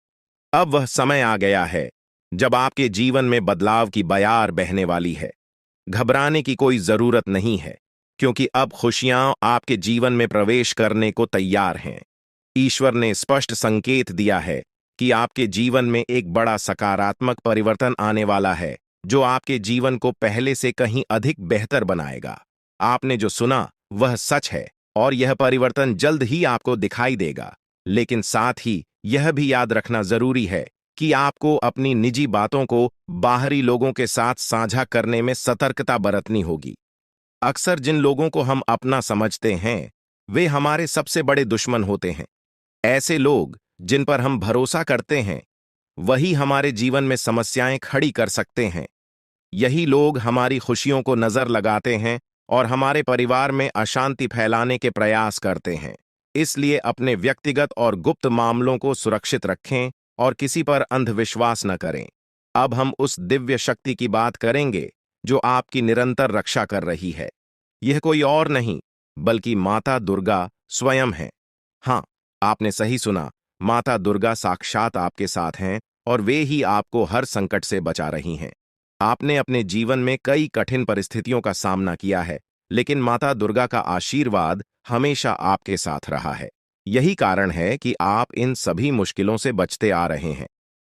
अब वह समय आ गया है जब आपके जीवन में बदलाव की बयार बहने वाली है। घबराने की कोई जरूरत नहीं है, क्योंकि अब खुशियां आपके जीवन में प्रवेश करने को तैयार हैं। ईश्वर ने स्पष्ट संकेत दिया है कि आपके जीवन में एक बड़ा सकारात्मक परिवर्तन आने वाला है, जो आपके जीवन को पहले से कहीं अधिक बेहतर बनाएगा। आपने जो सुना वह सच है और यह परिवर्तन जल्द ही आपको दिखाई देगा। लेकिन साथ ही यह भी याद रखना जरूरी है कि आपको अपनी निजी बातों को बाहरी लोगों के साथ साझा करने में सतर्कता बरतनी होगी। अक्सर जिन लोगों को हम अपना समझते हैं वे हमारे सबसे बड़े दुश्मन होते हैं। ऐसे लोग जिन पर हम भरोसा करते हैं वही हमारे जीवन में समस्याएं खड़ी कर सकते हैं। यही लोग हमारी खुशियों को नजर लगाते हैं और हमारे परिवार में अशांति फैलाने के प्रयास करते हैं। इसलिए अपने व्यक्तिगत और गुप्त मामलों को सुरक्षित रखें और किसी पर अंधविश्वास न करें। अब हम उस दिव्य शक्ति की बात करेंगे जो आपकी निरंतर रक्षा कर रही है। यह कोई और नहीं बल्कि माता दुर्गा स्वयं है। हाँ, आपने सही सुना, माता दुर्गा साक्षात आपके साथ हैं और वे ही आपको हर संकट से बचा रही हैं। आपने अपने जीवन में कई कठिन परिस्थितियों का सामना किया है, लेकिन माता दुर्गा का आशीर्वाद हमेशा आपके साथ रहा है। यही कारण है कि आप इन सभी मुश्किलों से बचते आ रहे हैं।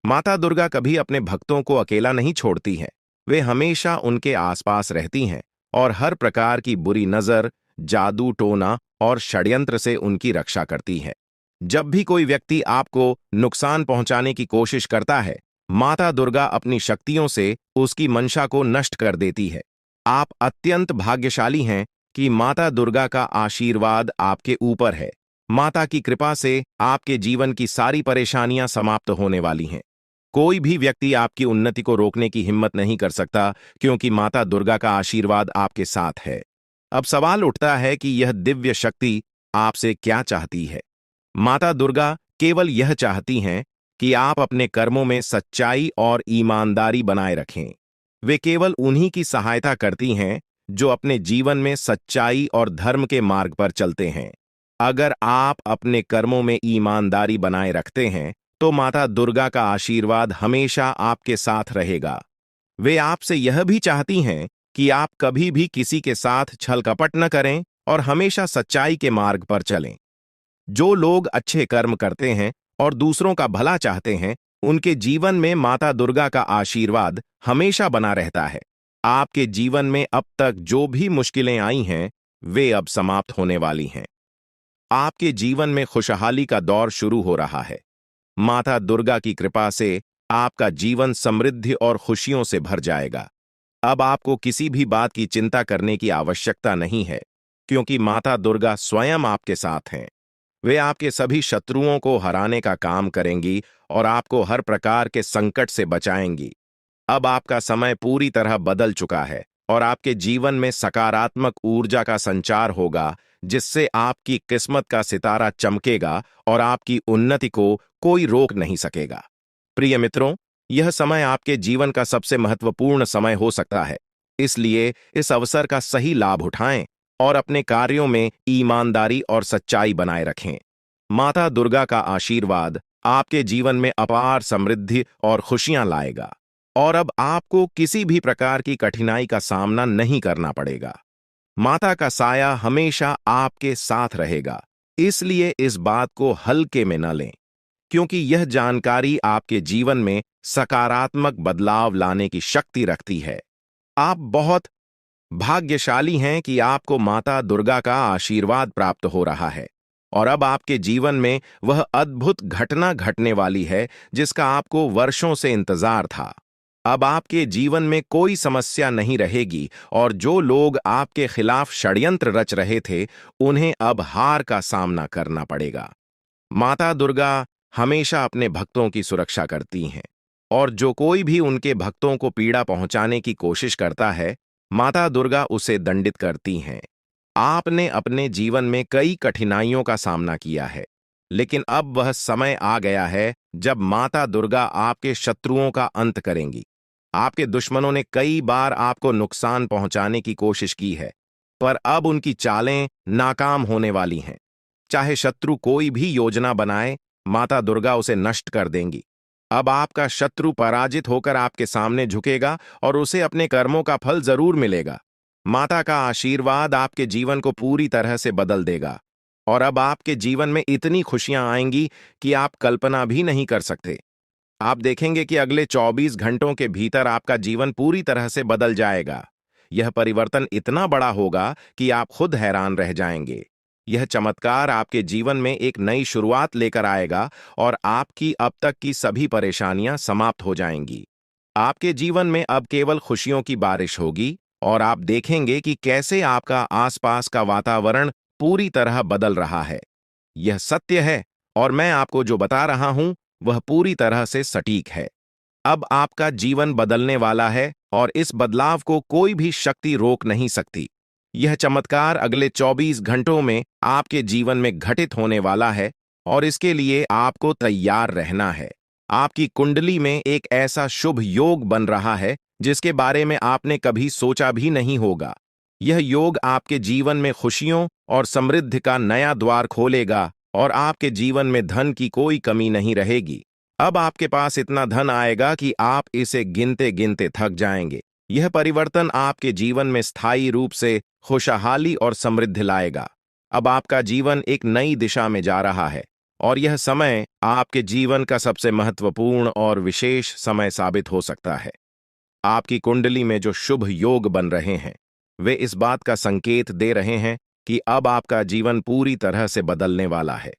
माता दुर्गा कभी अपने भक्तों को अकेला नहीं छोड़ती हैं। वे हमेशा उनके आसपास रहती हैं और हर प्रकार की बुरी नजर, जादू टोना और षड्यंत्र से उनकी रक्षा करती हैं। जब भी कोई व्यक्ति आपको नुकसान पहुंचाने की कोशिश करता है, माता दुर्गा अपनी शक्तियों से उसकी मंशा को नष्ट कर देती है। आप अत्यंत भाग्यशाली हैं कि माता दुर्गा का आशीर्वाद आपके ऊपर है। माता की कृपा से आपके जीवन की सारी परेशानियां समाप्त होने वाली हैं। कोई भी व्यक्ति आपकी उन्नति को रोकने की हिम्मत नहीं कर सकता, क्योंकि माता दुर्गा का आशीर्वाद आपके साथ है। अब सवाल उठता है कि यह दिव्य शक्ति आपसे क्या चाहती है। माता दुर्गा केवल यह चाहती हैं कि आप अपने कर्मों में सच्चाई और ईमानदारी बनाए रखें। वे केवल उन्हीं की सहायता करती हैं जो अपने जीवन में सच्चाई और धर्म के मार्ग पर चलते हैं। अगर आप अपने कर्मों में ईमानदारी बनाए रखते हैं, तो माता दुर्गा का आशीर्वाद हमेशा आपके साथ रहेगा। वे आपसे यह भी चाहती हैं कि आप कभी भी किसी के साथ छल कपट न करें और हमेशा सच्चाई के मार्ग पर चलें। जो लोग अच्छे कर्म करते हैं और दूसरों का भला चाहते हैं, उनके जीवन में माता दुर्गा का आशीर्वाद हमेशा बना रहता है। आपके जीवन में अब तक जो भी मुश्किलें आई हैं, वे अब समाप्त होने वाली हैं। आपके जीवन में खुशहाली का दौर शुरू हो रहा है। माता दुर्गा की कृपा से आपका जीवन समृद्धि और खुशियों से भर जाएगा। अब आपको किसी भी बात की चिंता करने की आवश्यकता नहीं है, क्योंकि माता दुर्गा स्वयं आपके साथ हैं। वे आपके सभी शत्रुओं को हराने का काम करेंगी और आपको हर प्रकार के संकट से बचाएंगी। अब आपका समय पूरी तरह बदल चुका है और आपके जीवन में सकारात्मक ऊर्जा का संचार होगा, जिससे आपकी किस्मत का सितारा चमकेगा और आपकी उन्नति को कोई रोक नहीं सकेगा। प्रिय मित्रों, यह समय आपके जीवन का सबसे महत्वपूर्ण समय हो सकता है। इसलिए इस अवसर का सही लाभ उठाएं और अपने कार्यों में ईमानदारी और सच्चाई बनाए रखें। माता दुर्गा का आशीर्वाद आपके जीवन में अपार समृद्धि और खुशियां लाएगा और अब आपको किसी भी प्रकार की कठिनाई का सामना नहीं करना पड़ेगा। माता का साया हमेशा आपके साथ रहेगा, इसलिए इस बात को हल्के में न लें, क्योंकि यह जानकारी आपके जीवन में सकारात्मक बदलाव लाने की शक्ति रखती है। आप बहुत भाग्यशाली हैं कि आपको माता दुर्गा का आशीर्वाद प्राप्त हो रहा है और अब आपके जीवन में वह अद्भुत घटना घटने वाली है जिसका आपको वर्षों से इंतजार था। अब आपके जीवन में कोई समस्या नहीं रहेगी और जो लोग आपके खिलाफ षड्यंत्र रच रहे थे, उन्हें अब हार का सामना करना पड़ेगा। माता दुर्गा हमेशा अपने भक्तों की सुरक्षा करती हैं और जो कोई भी उनके भक्तों को पीड़ा पहुंचाने की कोशिश करता है, माता दुर्गा उसे दंडित करती हैं। आपने अपने जीवन में कई कठिनाइयों का सामना किया है, लेकिन अब वह समय आ गया है जब माता दुर्गा आपके शत्रुओं का अंत करेंगी। आपके दुश्मनों ने कई बार आपको नुकसान पहुंचाने की कोशिश की है, पर अब उनकी चालें नाकाम होने वाली हैं। चाहे शत्रु कोई भी योजना बनाए, माता दुर्गा उसे नष्ट कर देंगी। अब आपका शत्रु पराजित होकर आपके सामने झुकेगा और उसे अपने कर्मों का फल जरूर मिलेगा। माता का आशीर्वाद आपके जीवन को पूरी तरह से बदल देगा और अब आपके जीवन में इतनी खुशियां आएंगी कि आप कल्पना भी नहीं कर सकते। आप देखेंगे कि अगले 24 घंटों के भीतर आपका जीवन पूरी तरह से बदल जाएगा। यह परिवर्तन इतना बड़ा होगा कि आप खुद हैरान रह जाएंगे। यह चमत्कार आपके जीवन में एक नई शुरुआत लेकर आएगा और आपकी अब तक की सभी परेशानियां समाप्त हो जाएंगी। आपके जीवन में अब केवल खुशियों की बारिश होगी और आप देखेंगे कि कैसे आपका आसपास का वातावरण पूरी तरह बदल रहा है। यह सत्य है और मैं आपको जो बता रहा हूं, वह पूरी तरह से सटीक है। अब आपका जीवन बदलने वाला है और इस बदलाव को कोई भी शक्ति रोक नहीं सकती। यह चमत्कार अगले 24 घंटों में आपके जीवन में घटित होने वाला है और इसके लिए आपको तैयार रहना है। आपकी कुंडली में एक ऐसा शुभ योग बन रहा है जिसके बारे में आपने कभी सोचा भी नहीं होगा। यह योग आपके जीवन में खुशियों और समृद्धि का नया द्वार खोलेगा और आपके जीवन में धन की कोई कमी नहीं रहेगी। अब आपके पास इतना धन आएगा कि आप इसे गिनते गिनते थक जाएंगे। यह परिवर्तन आपके जीवन में स्थायी रूप से खुशहाली और समृद्धि लाएगा। अब आपका जीवन एक नई दिशा में जा रहा है और यह समय आपके जीवन का सबसे महत्वपूर्ण और विशेष समय साबित हो सकता है। आपकी कुंडली में जो शुभ योग बन रहे हैं वे इस बात का संकेत दे रहे हैं कि अब आपका जीवन पूरी तरह से बदलने वाला है।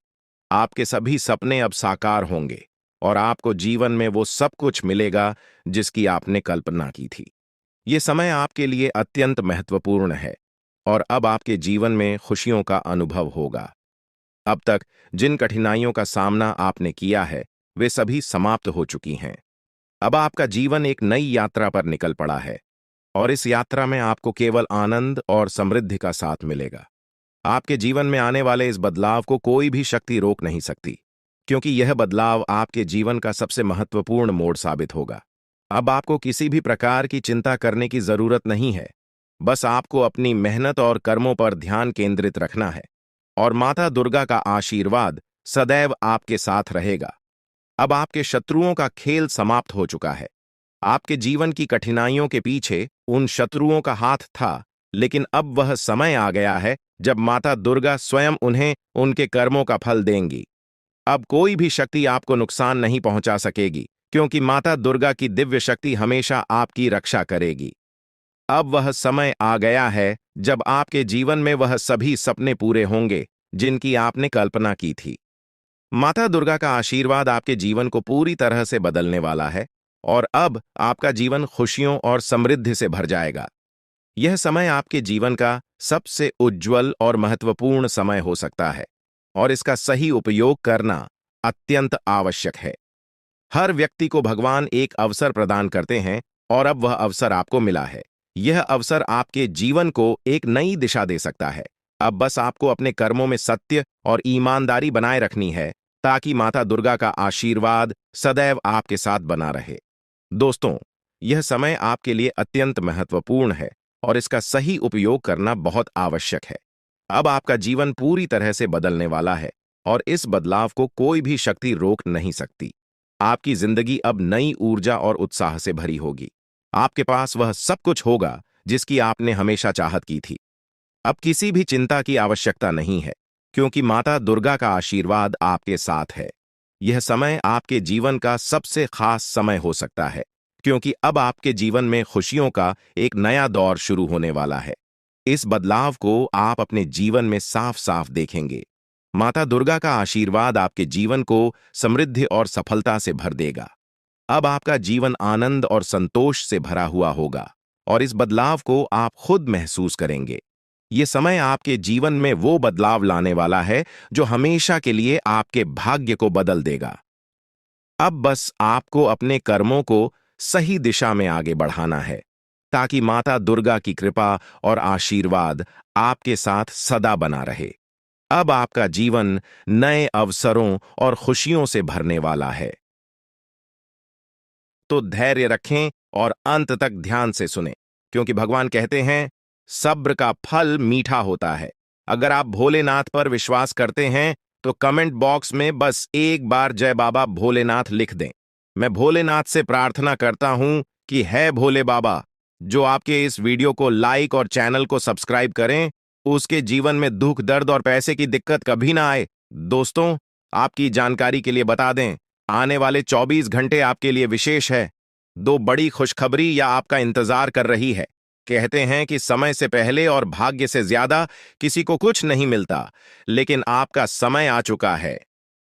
आपके सभी सपने अब साकार होंगे और आपको जीवन में वो सब कुछ मिलेगा जिसकी आपने कल्पना की थी। ये समय आपके लिए अत्यंत महत्वपूर्ण है और अब आपके जीवन में खुशियों का अनुभव होगा। अब तक जिन कठिनाइयों का सामना आपने किया है वे सभी समाप्त हो चुकी हैं। अब आपका जीवन एक नई यात्रा पर निकल पड़ा है और इस यात्रा में आपको केवल आनंद और समृद्धि का साथ मिलेगा। आपके जीवन में आने वाले इस बदलाव को कोई भी शक्ति रोक नहीं सकती, क्योंकि यह बदलाव आपके जीवन का सबसे महत्वपूर्ण मोड़ साबित होगा। अब आपको किसी भी प्रकार की चिंता करने की जरूरत नहीं है। बस आपको अपनी मेहनत और कर्मों पर ध्यान केंद्रित रखना है और माता दुर्गा का आशीर्वाद सदैव आपके साथ रहेगा। अब आपके शत्रुओं का खेल समाप्त हो चुका है। आपके जीवन की कठिनाइयों के पीछे उन शत्रुओं का हाथ था, लेकिन अब वह समय आ गया है जब माता दुर्गा स्वयं उन्हें उनके कर्मों का फल देंगी। अब कोई भी शक्ति आपको नुकसान नहीं पहुंचा सकेगी, क्योंकि माता दुर्गा की दिव्य शक्ति हमेशा आपकी रक्षा करेगी। अब वह समय आ गया है जब आपके जीवन में वह सभी सपने पूरे होंगे जिनकी आपने कल्पना की थी। माता दुर्गा का आशीर्वाद आपके जीवन को पूरी तरह से बदलने वाला है और अब आपका जीवन खुशियों और समृद्धि से भर जाएगा। यह समय आपके जीवन का सबसे उज्ज्वल और महत्वपूर्ण समय हो सकता है और इसका सही उपयोग करना अत्यंत आवश्यक है। हर व्यक्ति को भगवान एक अवसर प्रदान करते हैं और अब वह अवसर आपको मिला है। यह अवसर आपके जीवन को एक नई दिशा दे सकता है। अब बस आपको अपने कर्मों में सत्य और ईमानदारी बनाए रखनी है ताकि माता दुर्गा का आशीर्वाद सदैव आपके साथ बना रहे। दोस्तों, यह समय आपके लिए अत्यंत महत्वपूर्ण है और इसका सही उपयोग करना बहुत आवश्यक है। अब आपका जीवन पूरी तरह से बदलने वाला है और इस बदलाव को कोई भी शक्ति रोक नहीं सकती। आपकी जिंदगी अब नई ऊर्जा और उत्साह से भरी होगी। आपके पास वह सब कुछ होगा जिसकी आपने हमेशा चाहत की थी। अब किसी भी चिंता की आवश्यकता नहीं है, क्योंकि माता दुर्गा का आशीर्वाद आपके साथ है। यह समय आपके जीवन का सबसे खास समय हो सकता है, क्योंकि अब आपके जीवन में खुशियों का एक नया दौर शुरू होने वाला है। इस बदलाव को आप अपने जीवन में साफ साफ देखेंगे। माता दुर्गा का आशीर्वाद आपके जीवन को समृद्धि और सफलता से भर देगा। अब आपका जीवन आनंद और संतोष से भरा हुआ होगा और इस बदलाव को आप खुद महसूस करेंगे। ये समय आपके जीवन में वो बदलाव लाने वाला है जो हमेशा के लिए आपके भाग्य को बदल देगा। अब बस आपको अपने कर्मों को सही दिशा में आगे बढ़ाना है ताकि माता दुर्गा की कृपा और आशीर्वाद आपके साथ सदा बना रहे। अब आपका जीवन नए अवसरों और खुशियों से भरने वाला है। तो धैर्य रखें और अंत तक ध्यान से सुनें, क्योंकि भगवान कहते हैं सब्र का फल मीठा होता है। अगर आप भोलेनाथ पर विश्वास करते हैं तो कमेंट बॉक्स में बस एक बार जय बाबा भोलेनाथ लिख दें। मैं भोलेनाथ से प्रार्थना करता हूं कि है भोले बाबा, जो आपके इस वीडियो को लाइक और चैनल को सब्सक्राइब करें, उसके जीवन में दुख दर्द और पैसे की दिक्कत कभी ना आए। दोस्तों, आपकी जानकारी के लिए बता दें, आने वाले 24 घंटे आपके लिए विशेष है। दो बड़ी खुशखबरी या आपका इंतजार कर रही है। कहते हैं कि समय से पहले और भाग्य से ज्यादा किसी को कुछ नहीं मिलता, लेकिन आपका समय आ चुका है।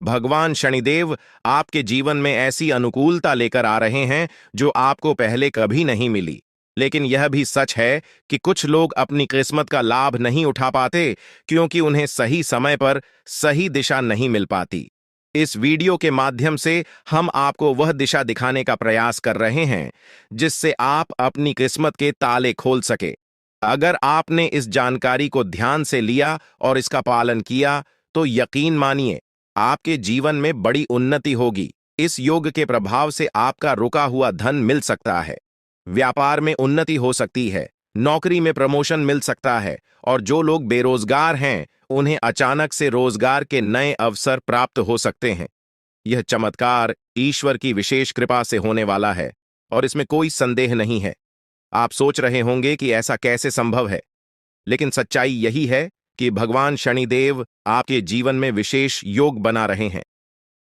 भगवान शनिदेव आपके जीवन में ऐसी अनुकूलता लेकर आ रहे हैं जो आपको पहले कभी नहीं मिली। लेकिन यह भी सच है कि कुछ लोग अपनी किस्मत का लाभ नहीं उठा पाते, क्योंकि उन्हें सही समय पर सही दिशा नहीं मिल पाती। इस वीडियो के माध्यम से हम आपको वह दिशा दिखाने का प्रयास कर रहे हैं जिससे आप अपनी किस्मत के ताले खोल सके। अगर आपने इस जानकारी को ध्यान से लिया और इसका पालन किया तो यकीन मानिए आपके जीवन में बड़ी उन्नति होगी। इस योग के प्रभाव से आपका रुका हुआ धन मिल सकता है, व्यापार में उन्नति हो सकती है, नौकरी में प्रमोशन मिल सकता है और जो लोग बेरोजगार हैं उन्हें अचानक से रोजगार के नए अवसर प्राप्त हो सकते हैं। यह चमत्कार ईश्वर की विशेष कृपा से होने वाला है और इसमें कोई संदेह नहीं है। आप सोच रहे होंगे कि ऐसा कैसे संभव है, लेकिन सच्चाई यही है कि भगवान शनिदेव आपके जीवन में विशेष योग बना रहे हैं।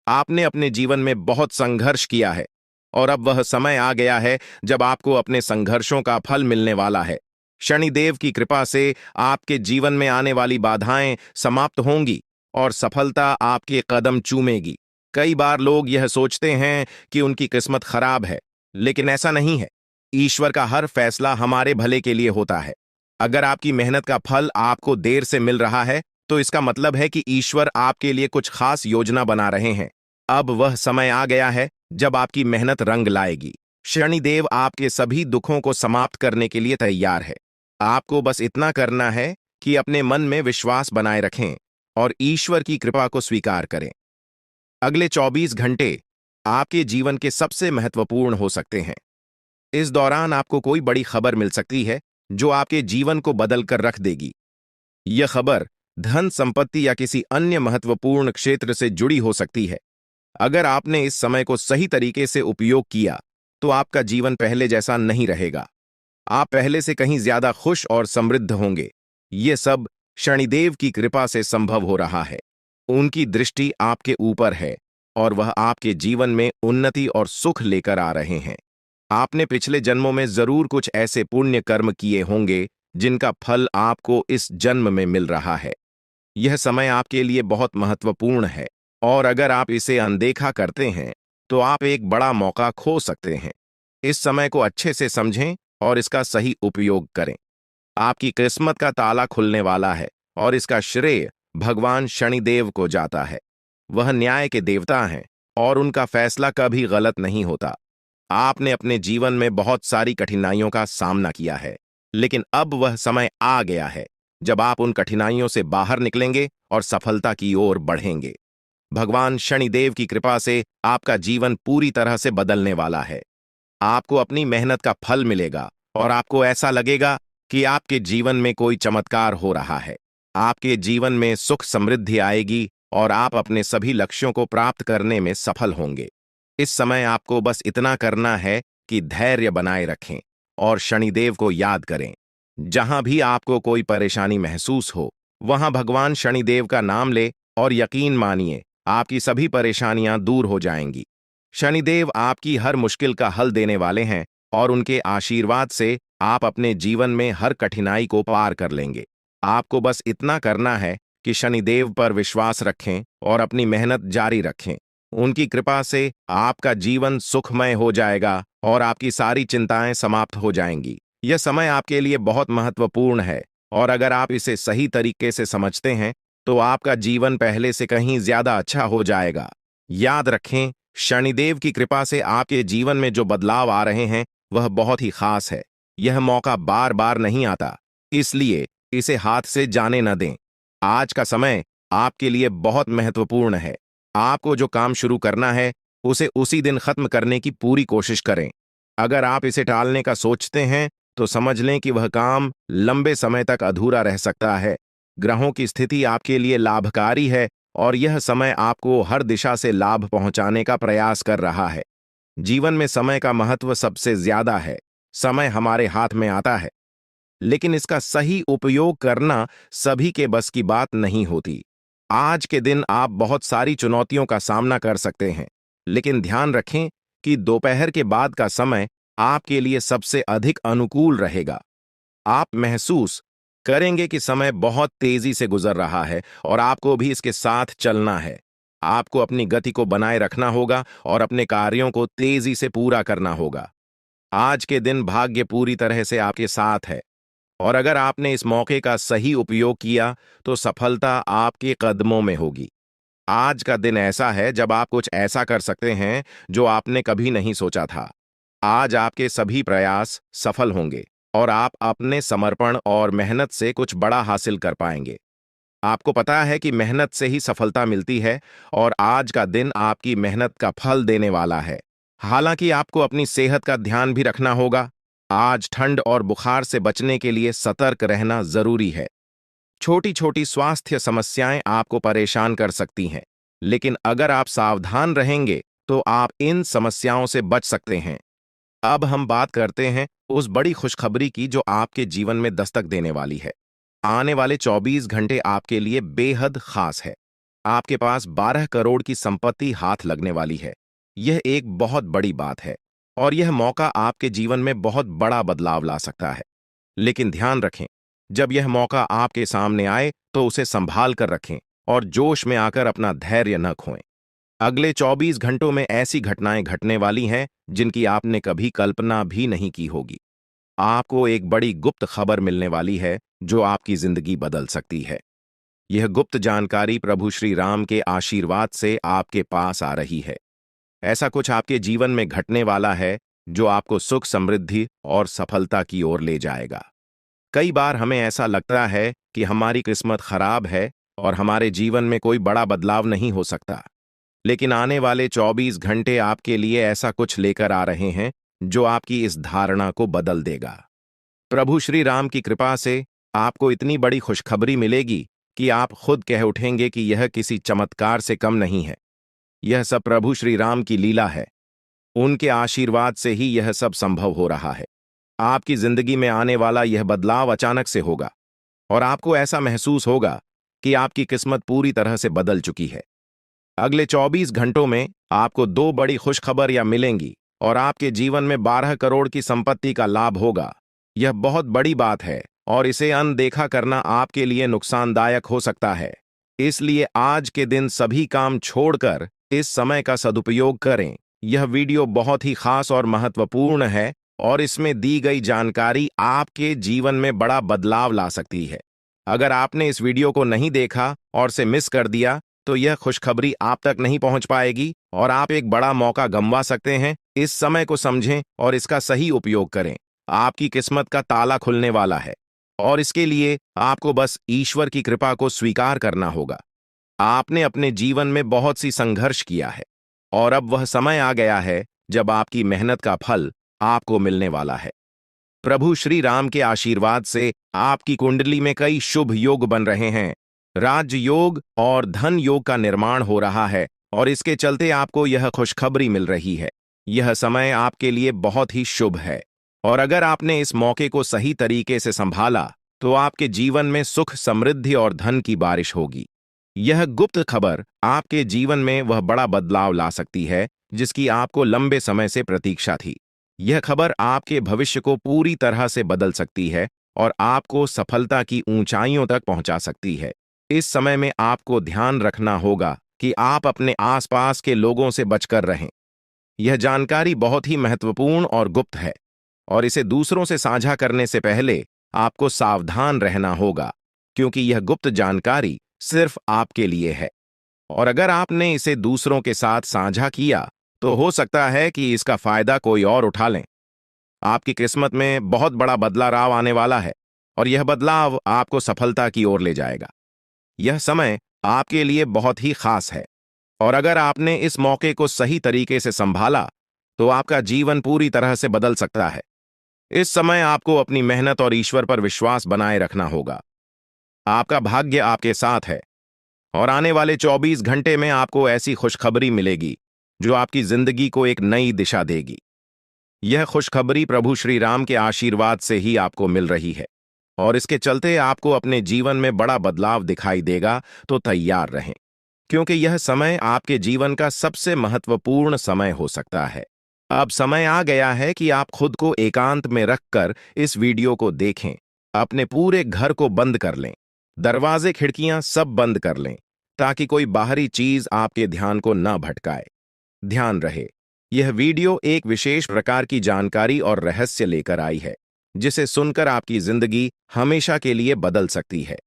आपने अपने जीवन में बहुत संघर्ष किया है और अब वह समय आ गया है जब आपको अपने संघर्षों का फल मिलने वाला है। शनिदेव की कृपा से आपके जीवन में आने वाली बाधाएं समाप्त होंगी और सफलता आपके कदम चूमेगी। कई बार लोग यह सोचते हैं कि उनकी किस्मत खराब है, लेकिन ऐसा नहीं है। ईश्वर का हर फैसला हमारे भले के लिए होता है। अगर आपकी मेहनत का फल आपको देर से मिल रहा है, तो इसका मतलब है कि ईश्वर आपके लिए कुछ खास योजना बना रहे हैं। अब वह समय आ गया है जब आपकी मेहनत रंग लाएगी। शनिदेव आपके सभी दुखों को समाप्त करने के लिए तैयार है। आपको बस इतना करना है कि अपने मन में विश्वास बनाए रखें और ईश्वर की कृपा को स्वीकार करें। अगले 24 घंटे आपके जीवन के सबसे महत्वपूर्ण हो सकते हैं। इस दौरान आपको कोई बड़ी खबर मिल सकती है जो आपके जीवन को बदल कर रख देगी। यह खबर धन, संपत्ति या किसी अन्य महत्वपूर्ण क्षेत्र से जुड़ी हो सकती है। अगर आपने इस समय को सही तरीके से उपयोग किया, तो आपका जीवन पहले जैसा नहीं रहेगा। आप पहले से कहीं ज्यादा खुश और समृद्ध होंगे। ये सब शनिदेव की कृपा से संभव हो रहा है। उनकी दृष्टि आपके ऊपर है और वह आपके जीवन में उन्नति और सुख लेकर आ रहे हैं। आपने पिछले जन्मों में जरूर कुछ ऐसे पुण्य कर्म किए होंगे जिनका फल आपको इस जन्म में मिल रहा है। यह समय आपके लिए बहुत महत्वपूर्ण है और अगर आप इसे अनदेखा करते हैं तो आप एक बड़ा मौका खो सकते हैं। इस समय को अच्छे से समझें और इसका सही उपयोग करें। आपकी किस्मत का ताला खुलने वाला है और इसका श्रेय भगवान शनिदेव को जाता है। वह न्याय के देवता हैं और उनका फैसला कभी गलत नहीं होता। आपने अपने जीवन में बहुत सारी कठिनाइयों का सामना किया है, लेकिन अब वह समय आ गया है जब आप उन कठिनाइयों से बाहर निकलेंगे और सफलता की ओर बढ़ेंगे। भगवान शनिदेव की कृपा से आपका जीवन पूरी तरह से बदलने वाला है। आपको अपनी मेहनत का फल मिलेगा और आपको ऐसा लगेगा कि आपके जीवन में कोई चमत्कार हो रहा है। आपके जीवन में सुख समृद्धि आएगी और आप अपने सभी लक्ष्यों को प्राप्त करने में सफल होंगे। इस समय आपको बस इतना करना है कि धैर्य बनाए रखें और शनिदेव को याद करें। जहां भी आपको कोई परेशानी महसूस हो, वहां भगवान शनिदेव का नाम ले और यकीन मानिए आपकी सभी परेशानियां दूर हो जाएंगी। शनिदेव आपकी हर मुश्किल का हल देने वाले हैं और उनके आशीर्वाद से आप अपने जीवन में हर कठिनाई को पार कर लेंगे। आपको बस इतना करना है कि शनिदेव पर विश्वास रखें और अपनी मेहनत जारी रखें। उनकी कृपा से आपका जीवन सुखमय हो जाएगा और आपकी सारी चिंताएं समाप्त हो जाएंगी। यह समय आपके लिए बहुत महत्वपूर्ण है और अगर आप इसे सही तरीके से समझते हैं तो आपका जीवन पहले से कहीं ज्यादा अच्छा हो जाएगा। याद रखें, शनिदेव की कृपा से आपके जीवन में जो बदलाव आ रहे हैं वह बहुत ही खास है। यह मौका बार बार नहीं आता, इसलिए इसे हाथ से जाने न दें। आज का समय आपके लिए बहुत महत्वपूर्ण है। आपको जो काम शुरू करना है उसे उसी दिन खत्म करने की पूरी कोशिश करें। अगर आप इसे टालने का सोचते हैं तो समझ लें कि वह काम लंबे समय तक अधूरा रह सकता है। ग्रहों की स्थिति आपके लिए लाभकारी है और यह समय आपको हर दिशा से लाभ पहुंचाने का प्रयास कर रहा है। जीवन में समय का महत्व सबसे ज्यादा है। समय हमारे हाथ में आता है, लेकिन इसका सही उपयोग करना सभी के बस की बात नहीं होती। आज के दिन आप बहुत सारी चुनौतियों का सामना कर सकते हैं, लेकिन ध्यान रखें कि दोपहर के बाद का समय आपके लिए सबसे अधिक अनुकूल रहेगा। आप महसूस करेंगे कि समय बहुत तेजी से गुजर रहा है और आपको भी इसके साथ चलना है। आपको अपनी गति को बनाए रखना होगा और अपने कार्यों को तेजी से पूरा करना होगा। आज के दिन भाग्य पूरी तरह से आपके साथ है और अगर आपने इस मौके का सही उपयोग किया तो सफलता आपके कदमों में होगी। आज का दिन ऐसा है जब आप कुछ ऐसा कर सकते हैं जो आपने कभी नहीं सोचा था। आज आपके सभी प्रयास सफल होंगे और आप अपने समर्पण और मेहनत से कुछ बड़ा हासिल कर पाएंगे। आपको पता है कि मेहनत से ही सफलता मिलती है और आज का दिन आपकी मेहनत का फल देने वाला है। हालांकि आपको अपनी सेहत का ध्यान भी रखना होगा। आज ठंड और बुखार से बचने के लिए सतर्क रहना जरूरी है। छोटी छोटी स्वास्थ्य समस्याएं आपको परेशान कर सकती हैं, लेकिन अगर आप सावधान रहेंगे तो आप इन समस्याओं से बच सकते हैं। अब हम बात करते हैं उस बड़ी खुशखबरी की जो आपके जीवन में दस्तक देने वाली है। आने वाले 24 घंटे आपके लिए बेहद खास है। आपके पास 12 करोड़ की संपत्ति हाथ लगने वाली है। यह एक बहुत बड़ी बात है और यह मौका आपके जीवन में बहुत बड़ा बदलाव ला सकता है। लेकिन ध्यान रखें, जब यह मौका आपके सामने आए तो उसे संभाल कर रखें और जोश में आकर अपना धैर्य न खोएं। अगले 24 घंटों में ऐसी घटनाएं घटने वाली हैं जिनकी आपने कभी कल्पना भी नहीं की होगी। आपको एक बड़ी गुप्त खबर मिलने वाली है जो आपकी जिंदगी बदल सकती है। यह गुप्त जानकारी प्रभु श्री राम के आशीर्वाद से आपके पास आ रही है। ऐसा कुछ आपके जीवन में घटने वाला है जो आपको सुख, समृद्धि और सफलता की ओर ले जाएगा। कई बार हमें ऐसा लगता है कि हमारी किस्मत खराब है और हमारे जीवन में कोई बड़ा बदलाव नहीं हो सकता। लेकिन आने वाले 24 घंटे आपके लिए ऐसा कुछ लेकर आ रहे हैं जो आपकी इस धारणा को बदल देगा। प्रभु श्री राम की कृपा से आपको इतनी बड़ी खुशखबरी मिलेगी कि आप खुद कह उठेंगे कि यह किसी चमत्कार से कम नहीं है। यह सब प्रभु श्री राम की लीला है। उनके आशीर्वाद से ही यह सब संभव हो रहा है। आपकी जिंदगी में आने वाला यह बदलाव अचानक से होगा और आपको ऐसा महसूस होगा कि आपकी किस्मत पूरी तरह से बदल चुकी है। अगले 24 घंटों में आपको दो बड़ी खुशखबरियां मिलेंगी और आपके जीवन में 12 करोड़ की संपत्ति का लाभ होगा। यह बहुत बड़ी बात है और इसे अनदेखा करना आपके लिए नुकसानदायक हो सकता है। इसलिए आज के दिन सभी काम छोड़कर इस समय का सदुपयोग करें। यह वीडियो बहुत ही खास और महत्वपूर्ण है और इसमें दी गई जानकारी आपके जीवन में बड़ा बदलाव ला सकती है। अगर आपने इस वीडियो को नहीं देखा और से मिस कर दिया तो यह खुशखबरी आप तक नहीं पहुंच पाएगी और आप एक बड़ा मौका गंवा सकते हैं। इस समय को समझें और इसका सही उपयोग करें। आपकी किस्मत का ताला खुलने वाला है और इसके लिए आपको बस ईश्वर की कृपा को स्वीकार करना होगा। आपने अपने जीवन में बहुत सी संघर्ष किया है और अब वह समय आ गया है जब आपकी मेहनत का फल आपको मिलने वाला है। प्रभु श्री राम के आशीर्वाद से आपकी कुंडली में कई शुभ योग बन रहे हैं। राजयोग और धन योग का निर्माण हो रहा है और इसके चलते आपको यह खुशखबरी मिल रही है। यह समय आपके लिए बहुत ही शुभ है और अगर आपने इस मौके को सही तरीके से संभाला तो आपके जीवन में सुख, समृद्धि और धन की बारिश होगी। यह गुप्त खबर आपके जीवन में वह बड़ा बदलाव ला सकती है जिसकी आपको लंबे समय से प्रतीक्षा थी। यह खबर आपके भविष्य को पूरी तरह से बदल सकती है और आपको सफलता की ऊंचाइयों तक पहुंचा सकती है। इस समय में आपको ध्यान रखना होगा कि आप अपने आसपास के लोगों से बचकर रहें। यह जानकारी बहुत ही महत्वपूर्ण और गुप्त है और इसे दूसरों से साझा करने से पहले आपको सावधान रहना होगा, क्योंकि यह गुप्त जानकारी सिर्फ आपके लिए है और अगर आपने इसे दूसरों के साथ साझा किया तो हो सकता है कि इसका फायदा कोई और उठा लें। आपकी किस्मत में बहुत बड़ा बदलाव आने वाला है और यह बदलाव आपको सफलता की ओर ले जाएगा। यह समय आपके लिए बहुत ही खास है और अगर आपने इस मौके को सही तरीके से संभाला तो आपका जीवन पूरी तरह से बदल सकता है। इस समय आपको अपनी मेहनत और ईश्वर पर विश्वास बनाए रखना होगा। आपका भाग्य आपके साथ है और आने वाले 24 घंटे में आपको ऐसी खुशखबरी मिलेगी जो आपकी जिंदगी को एक नई दिशा देगी। यह खुशखबरी प्रभु श्री राम के आशीर्वाद से ही आपको मिल रही है और इसके चलते आपको अपने जीवन में बड़ा बदलाव दिखाई देगा। तो तैयार रहें, क्योंकि यह समय आपके जीवन का सबसे महत्वपूर्ण समय हो सकता है। अब समय आ गया है कि आप खुद को एकांत में रखकर इस वीडियो को देखें। अपने पूरे घर को बंद कर लें, दरवाजे, खिड़कियां सब बंद कर लें ताकि कोई बाहरी चीज आपके ध्यान को न भटकाए। ध्यान रहे, यह वीडियो एक विशेष प्रकार की जानकारी और रहस्य लेकर आई है जिसे सुनकर आपकी जिंदगी हमेशा के लिए बदल सकती है।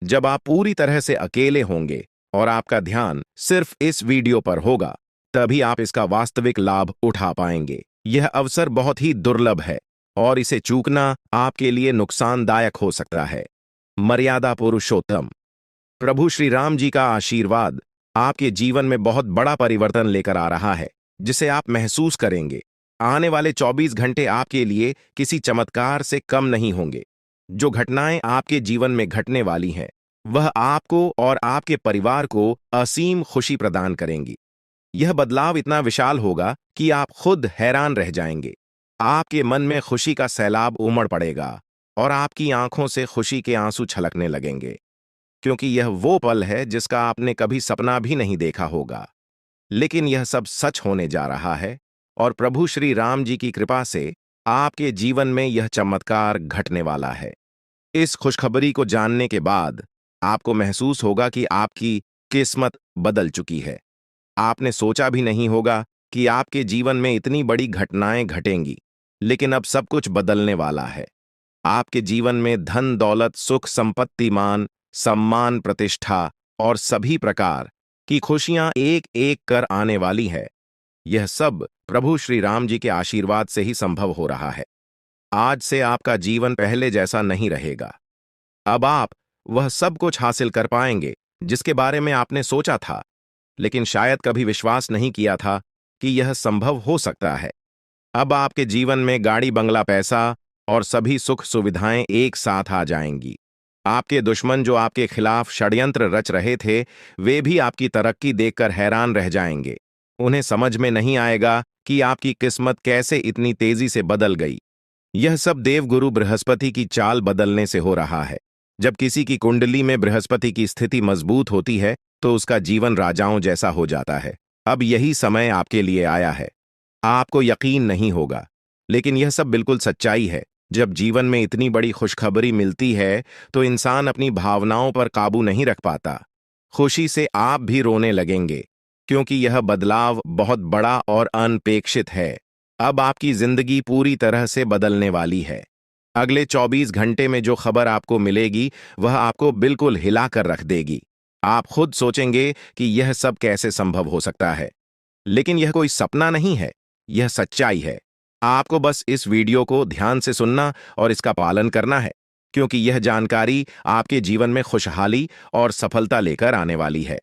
जब आप पूरी तरह से अकेले होंगे और आपका ध्यान सिर्फ इस वीडियो पर होगा, तभी आप इसका वास्तविक लाभ उठा पाएंगे। यह अवसर बहुत ही दुर्लभ है और इसे चूकना आपके लिए नुकसानदायक हो सकता है। मर्यादा पुरुषोत्तम प्रभु श्री राम जी का आशीर्वाद आपके जीवन में बहुत बड़ा परिवर्तन लेकर आ रहा है जिसे आप महसूस करेंगे। आने वाले 24 घंटे आपके लिए किसी चमत्कार से कम नहीं होंगे। जो घटनाएं आपके जीवन में घटने वाली हैं, वह आपको और आपके परिवार को असीम खुशी प्रदान करेंगी। यह बदलाव इतना विशाल होगा कि आप खुद हैरान रह जाएंगे। आपके मन में खुशी का सैलाब उमड़ पड़ेगा और आपकी आंखों से खुशी के आंसू छलकने लगेंगे, क्योंकि यह वो पल है जिसका आपने कभी सपना भी नहीं देखा होगा। लेकिन यह सब सच होने जा रहा है और प्रभु श्री राम जी की कृपा से आपके जीवन में यह चमत्कार घटने वाला है। इस खुशखबरी को जानने के बाद आपको महसूस होगा कि आपकी किस्मत बदल चुकी है। आपने सोचा भी नहीं होगा कि आपके जीवन में इतनी बड़ी घटनाएं घटेंगी, लेकिन अब सब कुछ बदलने वाला है। आपके जीवन में धन, दौलत, सुख, संपत्ति, मान, सम्मान, प्रतिष्ठा और सभी प्रकार की खुशियां एक एक कर आने वाली है। यह सब प्रभु श्री राम जी के आशीर्वाद से ही संभव हो रहा है। आज से आपका जीवन पहले जैसा नहीं रहेगा। अब आप वह सब कुछ हासिल कर पाएंगे जिसके बारे में आपने सोचा था, लेकिन शायद कभी विश्वास नहीं किया था कि यह संभव हो सकता है। अब आपके जीवन में गाड़ी, बंगला, पैसा और सभी सुख सुविधाएं एक साथ आ जाएंगी। आपके दुश्मन जो आपके खिलाफ षड्यंत्र रच रहे थे, वे भी आपकी तरक्की देखकर हैरान रह जाएंगे। उन्हें समझ में नहीं आएगा कि आपकी किस्मत कैसे इतनी तेजी से बदल गई। यह सब देवगुरु बृहस्पति की चाल बदलने से हो रहा है। जब किसी की कुंडली में बृहस्पति की स्थिति मजबूत होती है तो उसका जीवन राजाओं जैसा हो जाता है। अब यही समय आपके लिए आया है। आपको यकीन नहीं होगा, लेकिन यह सब बिल्कुल सच्चाई है। जब जीवन में इतनी बड़ी खुशखबरी मिलती है तो इंसान अपनी भावनाओं पर काबू नहीं रख पाता। खुशी से आप भी रोने लगेंगे, क्योंकि यह बदलाव बहुत बड़ा और अनपेक्षित है। अब आपकी जिंदगी पूरी तरह से बदलने वाली है। अगले 24 घंटे में जो खबर आपको मिलेगी वह आपको बिल्कुल हिला कर रख देगी। आप खुद सोचेंगे कि यह सब कैसे संभव हो सकता है, लेकिन यह कोई सपना नहीं है, यह सच्चाई है। आपको बस इस वीडियो को ध्यान से सुनना और इसका पालन करना है, क्योंकि यह जानकारी आपके जीवन में खुशहाली और सफलता लेकर आने वाली है।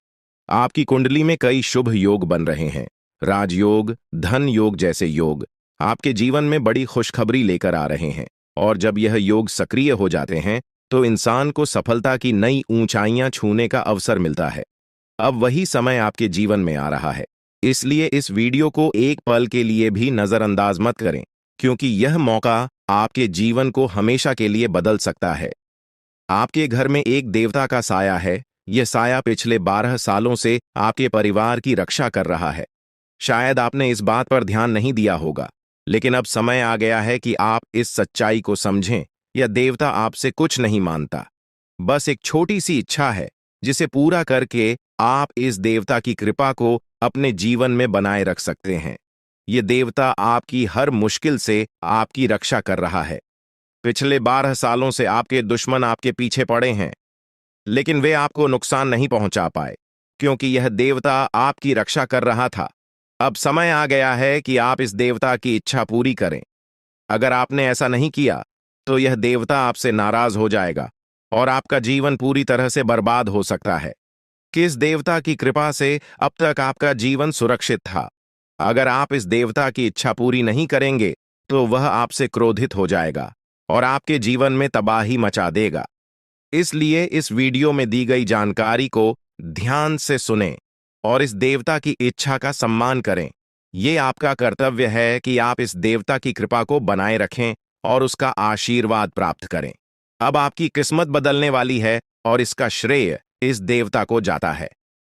आपकी कुंडली में कई शुभ योग बन रहे हैं। राजयोग, धन योग जैसे योग आपके जीवन में बड़ी खुशखबरी लेकर आ रहे हैं, और जब यह योग सक्रिय हो जाते हैं तो इंसान को सफलता की नई ऊंचाइयां छूने का अवसर मिलता है। अब वही समय आपके जीवन में आ रहा है, इसलिए इस वीडियो को एक पल के लिए भी नजरअंदाज मत करें, क्योंकि यह मौका आपके जीवन को हमेशा के लिए बदल सकता है। आपके घर में एक देवता का साया है। यह साया पिछले 12 सालों से आपके परिवार की रक्षा कर रहा है। शायद आपने इस बात पर ध्यान नहीं दिया होगा, लेकिन अब समय आ गया है कि आप इस सच्चाई को समझें। यह देवता आपसे कुछ नहीं मांगता, बस एक छोटी सी इच्छा है, जिसे पूरा करके आप इस देवता की कृपा को अपने जीवन में बनाए रख सकते हैं। यह देवता आपकी हर मुश्किल से आपकी रक्षा कर रहा है। पिछले 12 सालों से आपके दुश्मन आपके पीछे पड़े हैं, लेकिन वे आपको नुकसान नहीं पहुंचा पाए, क्योंकि यह देवता आपकी रक्षा कर रहा था। अब समय आ गया है कि आप इस देवता की इच्छा पूरी करें। अगर आपने ऐसा नहीं किया तो यह देवता आपसे नाराज हो जाएगा और आपका जीवन पूरी तरह से बर्बाद हो सकता है। किस देवता की कृपा से अब तक आपका जीवन सुरक्षित था? अगर आप इस देवता की इच्छा पूरी नहीं करेंगे तो वह आपसे क्रोधित हो जाएगा और आपके जीवन में तबाही मचा देगा। इसलिए इस वीडियो में दी गई जानकारी को ध्यान से सुनें और इस देवता की इच्छा का सम्मान करें। ये आपका कर्तव्य है कि आप इस देवता की कृपा को बनाए रखें और उसका आशीर्वाद प्राप्त करें। अब आपकी किस्मत बदलने वाली है और इसका श्रेय इस देवता को जाता है।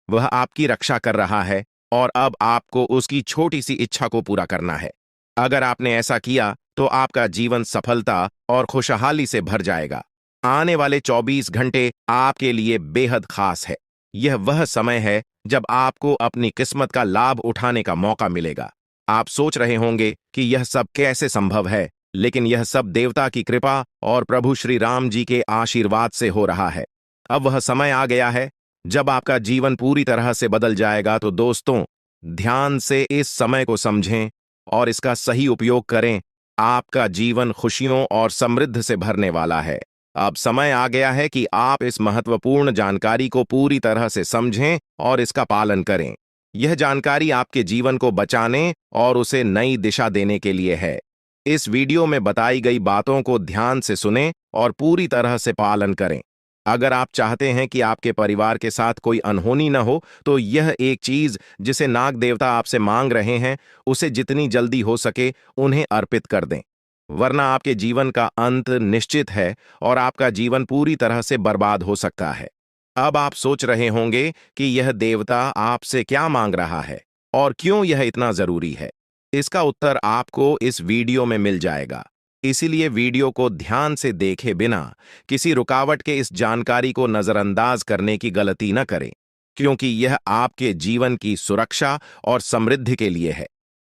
वह आपकी रक्षा कर रहा है और अब आपको उसकी छोटी सी इच्छा को पूरा करना है। अगर आपने ऐसा किया तो आपका जीवन सफलता और खुशहाली से भर जाएगा। आने वाले 24 घंटे आपके लिए बेहद खास है। यह वह समय है जब आपको अपनी किस्मत का लाभ उठाने का मौका मिलेगा। आप सोच रहे होंगे कि यह सब कैसे संभव है, लेकिन यह सब देवता की कृपा और प्रभु श्री राम जी के आशीर्वाद से हो रहा है। अब वह समय आ गया है जब आपका जीवन पूरी तरह से बदल जाएगा। तो दोस्तों, ध्यान से इस समय को समझें और इसका सही उपयोग करें। आपका जीवन खुशियों और समृद्धि से भरने वाला है। अब समय आ गया है कि आप इस महत्वपूर्ण जानकारी को पूरी तरह से समझें और इसका पालन करें। यह जानकारी आपके जीवन को बचाने और उसे नई दिशा देने के लिए है। इस वीडियो में बताई गई बातों को ध्यान से सुनें और पूरी तरह से पालन करें। अगर आप चाहते हैं कि आपके परिवार के साथ कोई अनहोनी न हो, तो यह एक चीज जिसे नाग देवता आपसे मांग रहे हैं, उसे जितनी जल्दी हो सके उन्हें अर्पित कर दें। वरना आपके जीवन का अंत निश्चित है और आपका जीवन पूरी तरह से बर्बाद हो सकता है। अब आप सोच रहे होंगे कि यह देवता आपसे क्या मांग रहा है और क्यों यह इतना जरूरी है। इसका उत्तर आपको इस वीडियो में मिल जाएगा। इसीलिए वीडियो को ध्यान से देखे बिना किसी रुकावट के इस जानकारी को नजरअंदाज करने की गलती न करें, क्योंकि यह आपके जीवन की सुरक्षा और समृद्धि के लिए है।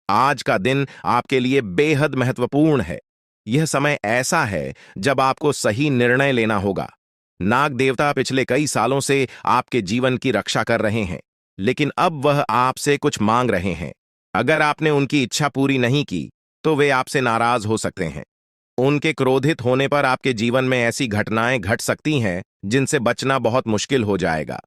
आज का दिन आपके लिए बेहद महत्वपूर्ण है। यह समय ऐसा है जब आपको सही निर्णय लेना होगा। नाग देवता पिछले कई सालों से आपके जीवन की रक्षा कर रहे हैं, लेकिन अब वह आपसे कुछ मांग रहे हैं। अगर आपने उनकी इच्छा पूरी नहीं की, तो वे आपसे नाराज हो सकते हैं। उनके क्रोधित होने पर आपके जीवन में ऐसी घटनाएं घट सकती हैं जिनसे बचना बहुत मुश्किल हो जाएगा।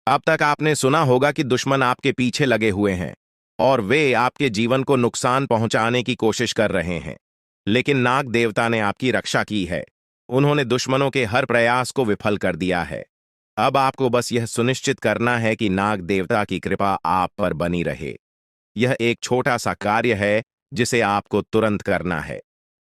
अब तक आपने सुना होगा कि दुश्मन आपके पीछे लगे हुए हैं और वे आपके जीवन को नुकसान पहुंचाने की कोशिश कर रहे हैं। लेकिन नाग देवता ने आपकी रक्षा की है। उन्होंने दुश्मनों के हर प्रयास को विफल कर दिया है। अब आपको बस यह सुनिश्चित करना है कि नाग देवता की कृपा आप पर बनी रहे। यह एक छोटा सा कार्य है जिसे आपको तुरंत करना है।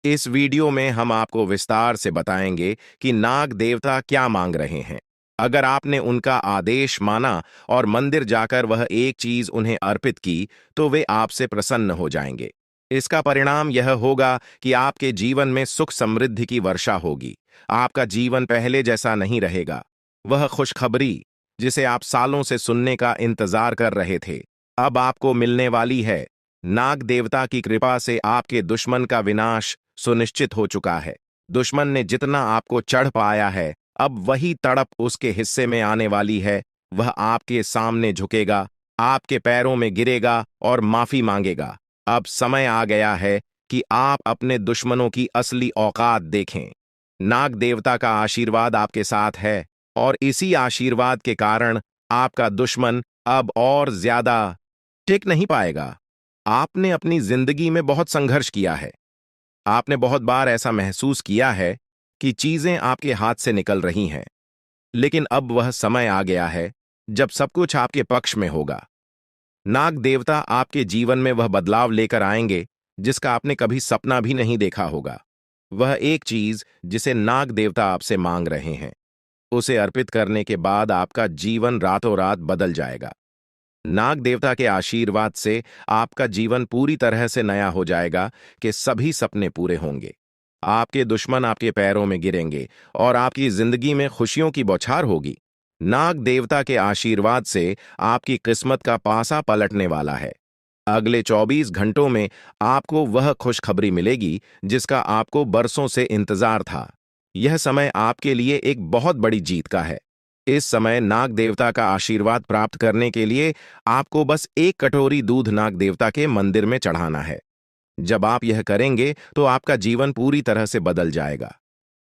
इस वीडियो में हम आपको विस्तार से बताएंगे कि नाग देवता क्या मांग रहे हैं। अगर आपने उनका आदेश माना और मंदिर जाकर वह एक चीज उन्हें अर्पित की, तो वे आपसे प्रसन्न हो जाएंगे। इसका परिणाम यह होगा कि आपके जीवन में सुख समृद्धि की वर्षा होगी। आपका जीवन पहले जैसा नहीं रहेगा। वह खुशखबरी जिसे आप सालों से सुनने का इंतजार कर रहे थे, अब आपको मिलने वाली है। नाग देवता की कृपा से आपके दुश्मन का विनाश सुनिश्चित हो चुका है। दुश्मन ने जितना आपको चढ़ पाया है, अब वही तड़प उसके हिस्से में आने वाली है। वह आपके सामने झुकेगा, आपके पैरों में गिरेगा और माफी मांगेगा। अब समय आ गया है कि आप अपने दुश्मनों की असली औकात देखें। नाग देवता का आशीर्वाद आपके साथ है और इसी आशीर्वाद के कारण आपका दुश्मन अब और ज्यादा टिक नहीं पाएगा। आपने अपनी जिंदगी में बहुत संघर्ष किया है। आपने बहुत बार ऐसा महसूस किया है कि चीजें आपके हाथ से निकल रही हैं, लेकिन अब वह समय आ गया है जब सब कुछ आपके पक्ष में होगा। नाग देवता आपके जीवन में वह बदलाव लेकर आएंगे जिसका आपने कभी सपना भी नहीं देखा होगा। वह एक चीज जिसे नाग देवता आपसे मांग रहे हैं, उसे अर्पित करने के बाद आपका जीवन रातों रात बदल जाएगा। नाग देवता के आशीर्वाद से आपका जीवन पूरी तरह से नया हो जाएगा कि सभी सपने पूरे होंगे। आपके दुश्मन आपके पैरों में गिरेंगे और आपकी जिंदगी में खुशियों की बौछार होगी। नाग देवता के आशीर्वाद से आपकी किस्मत का पासा पलटने वाला है। अगले 24 घंटों में आपको वह खुशखबरी मिलेगी जिसका आपको बरसों से इंतजार था। यह समय आपके लिए एक बहुत बड़ी जीत का है। इस समय नाग देवता का आशीर्वाद प्राप्त करने के लिए आपको बस एक कटोरी दूध नाग देवता के मंदिर में चढ़ाना है। जब आप यह करेंगे तो आपका जीवन पूरी तरह से बदल जाएगा।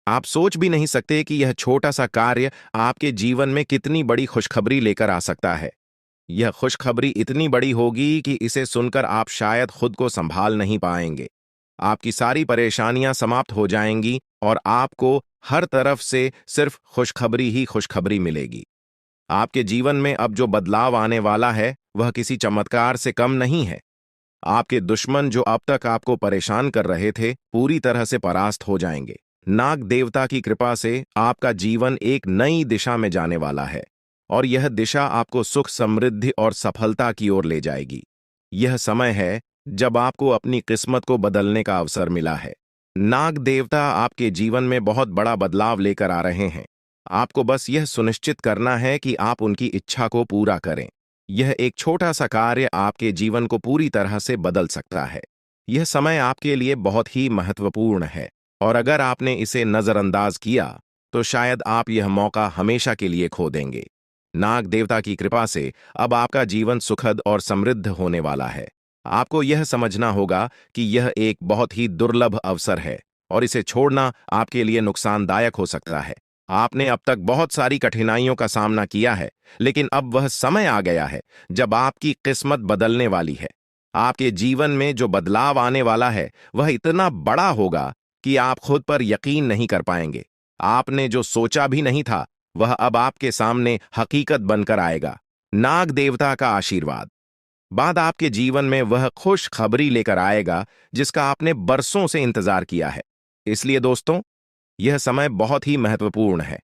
आप सोच भी नहीं सकते कि यह छोटा सा कार्य आपके जीवन में कितनी बड़ी खुशखबरी लेकर आ सकता है। यह खुशखबरी इतनी बड़ी होगी कि इसे सुनकर आप शायद खुद को संभाल नहीं पाएंगे। आपकी सारी परेशानियां समाप्त हो जाएंगी और आपको हर तरफ से सिर्फ खुशखबरी ही खुशखबरी मिलेगी। आपके जीवन में अब जो बदलाव आने वाला है, वह किसी चमत्कार से कम नहीं है। आपके दुश्मन जो अब तक आपको परेशान कर रहे थे, पूरी तरह से परास्त हो जाएंगे। नाग देवता की कृपा से आपका जीवन एक नई दिशा में जाने वाला है और यह दिशा आपको सुख समृद्धि और सफलता की ओर ले जाएगी। यह समय है जब आपको अपनी किस्मत को बदलने का अवसर मिला है। नाग देवता आपके जीवन में बहुत बड़ा बदलाव लेकर आ रहे हैं। आपको बस यह सुनिश्चित करना है कि आप उनकी इच्छा को पूरा करें। यह एक छोटा सा कार्य आपके जीवन को पूरी तरह से बदल सकता है। यह समय आपके लिए बहुत ही महत्वपूर्ण है और अगर आपने इसे नजरअंदाज किया तो शायद आप यह मौका हमेशा के लिए खो देंगे। नाग देवता की कृपा से अब आपका जीवन सुखद और समृद्ध होने वाला है। आपको यह समझना होगा कि यह एक बहुत ही दुर्लभ अवसर है और इसे छोड़ना आपके लिए नुकसानदायक हो सकता है। आपने अब तक बहुत सारी कठिनाइयों का सामना किया है, लेकिन अब वह समय आ गया है जब आपकी किस्मत बदलने वाली है। आपके जीवन में जो बदलाव आने वाला है वह इतना बड़ा होगा कि आप खुद पर यकीन नहीं कर पाएंगे। आपने जो सोचा भी नहीं था वह अब आपके सामने हकीकत बनकर आएगा। नाग देवता का आशीर्वाद। बाद आपके जीवन में वह खुश खबरी लेकर आएगा जिसका आपने बरसों से इंतजार किया है। इसलिए दोस्तों, यह समय बहुत ही महत्वपूर्ण है।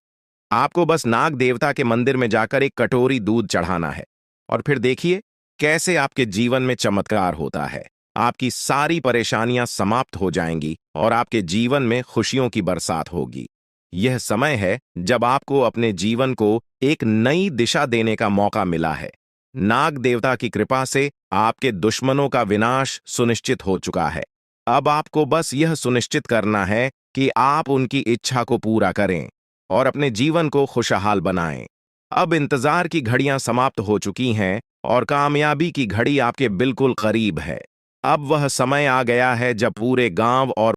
आपको बस नाग देवता के मंदिर में जाकर एक कटोरी दूध चढ़ाना है और फिर देखिए कैसे आपके जीवन में चमत्कार होता है। आपकी सारी परेशानियां समाप्त हो जाएंगी और आपके जीवन में खुशियों की बरसात होगी। यह समय है जब आपको अपने जीवन को एक नई दिशा देने का मौका मिला है। नाग देवता की कृपा से आपके दुश्मनों का विनाश सुनिश्चित हो चुका है। अब आपको बस यह सुनिश्चित करना है कि आप उनकी इच्छा को पूरा करें और अपने जीवन को खुशहाल बनाएं। अब इंतजार की घड़ियां समाप्त हो चुकी हैं और कामयाबी की घड़ी आपके बिल्कुल करीब है। अब वह समय आ गया है जब पूरे गांव और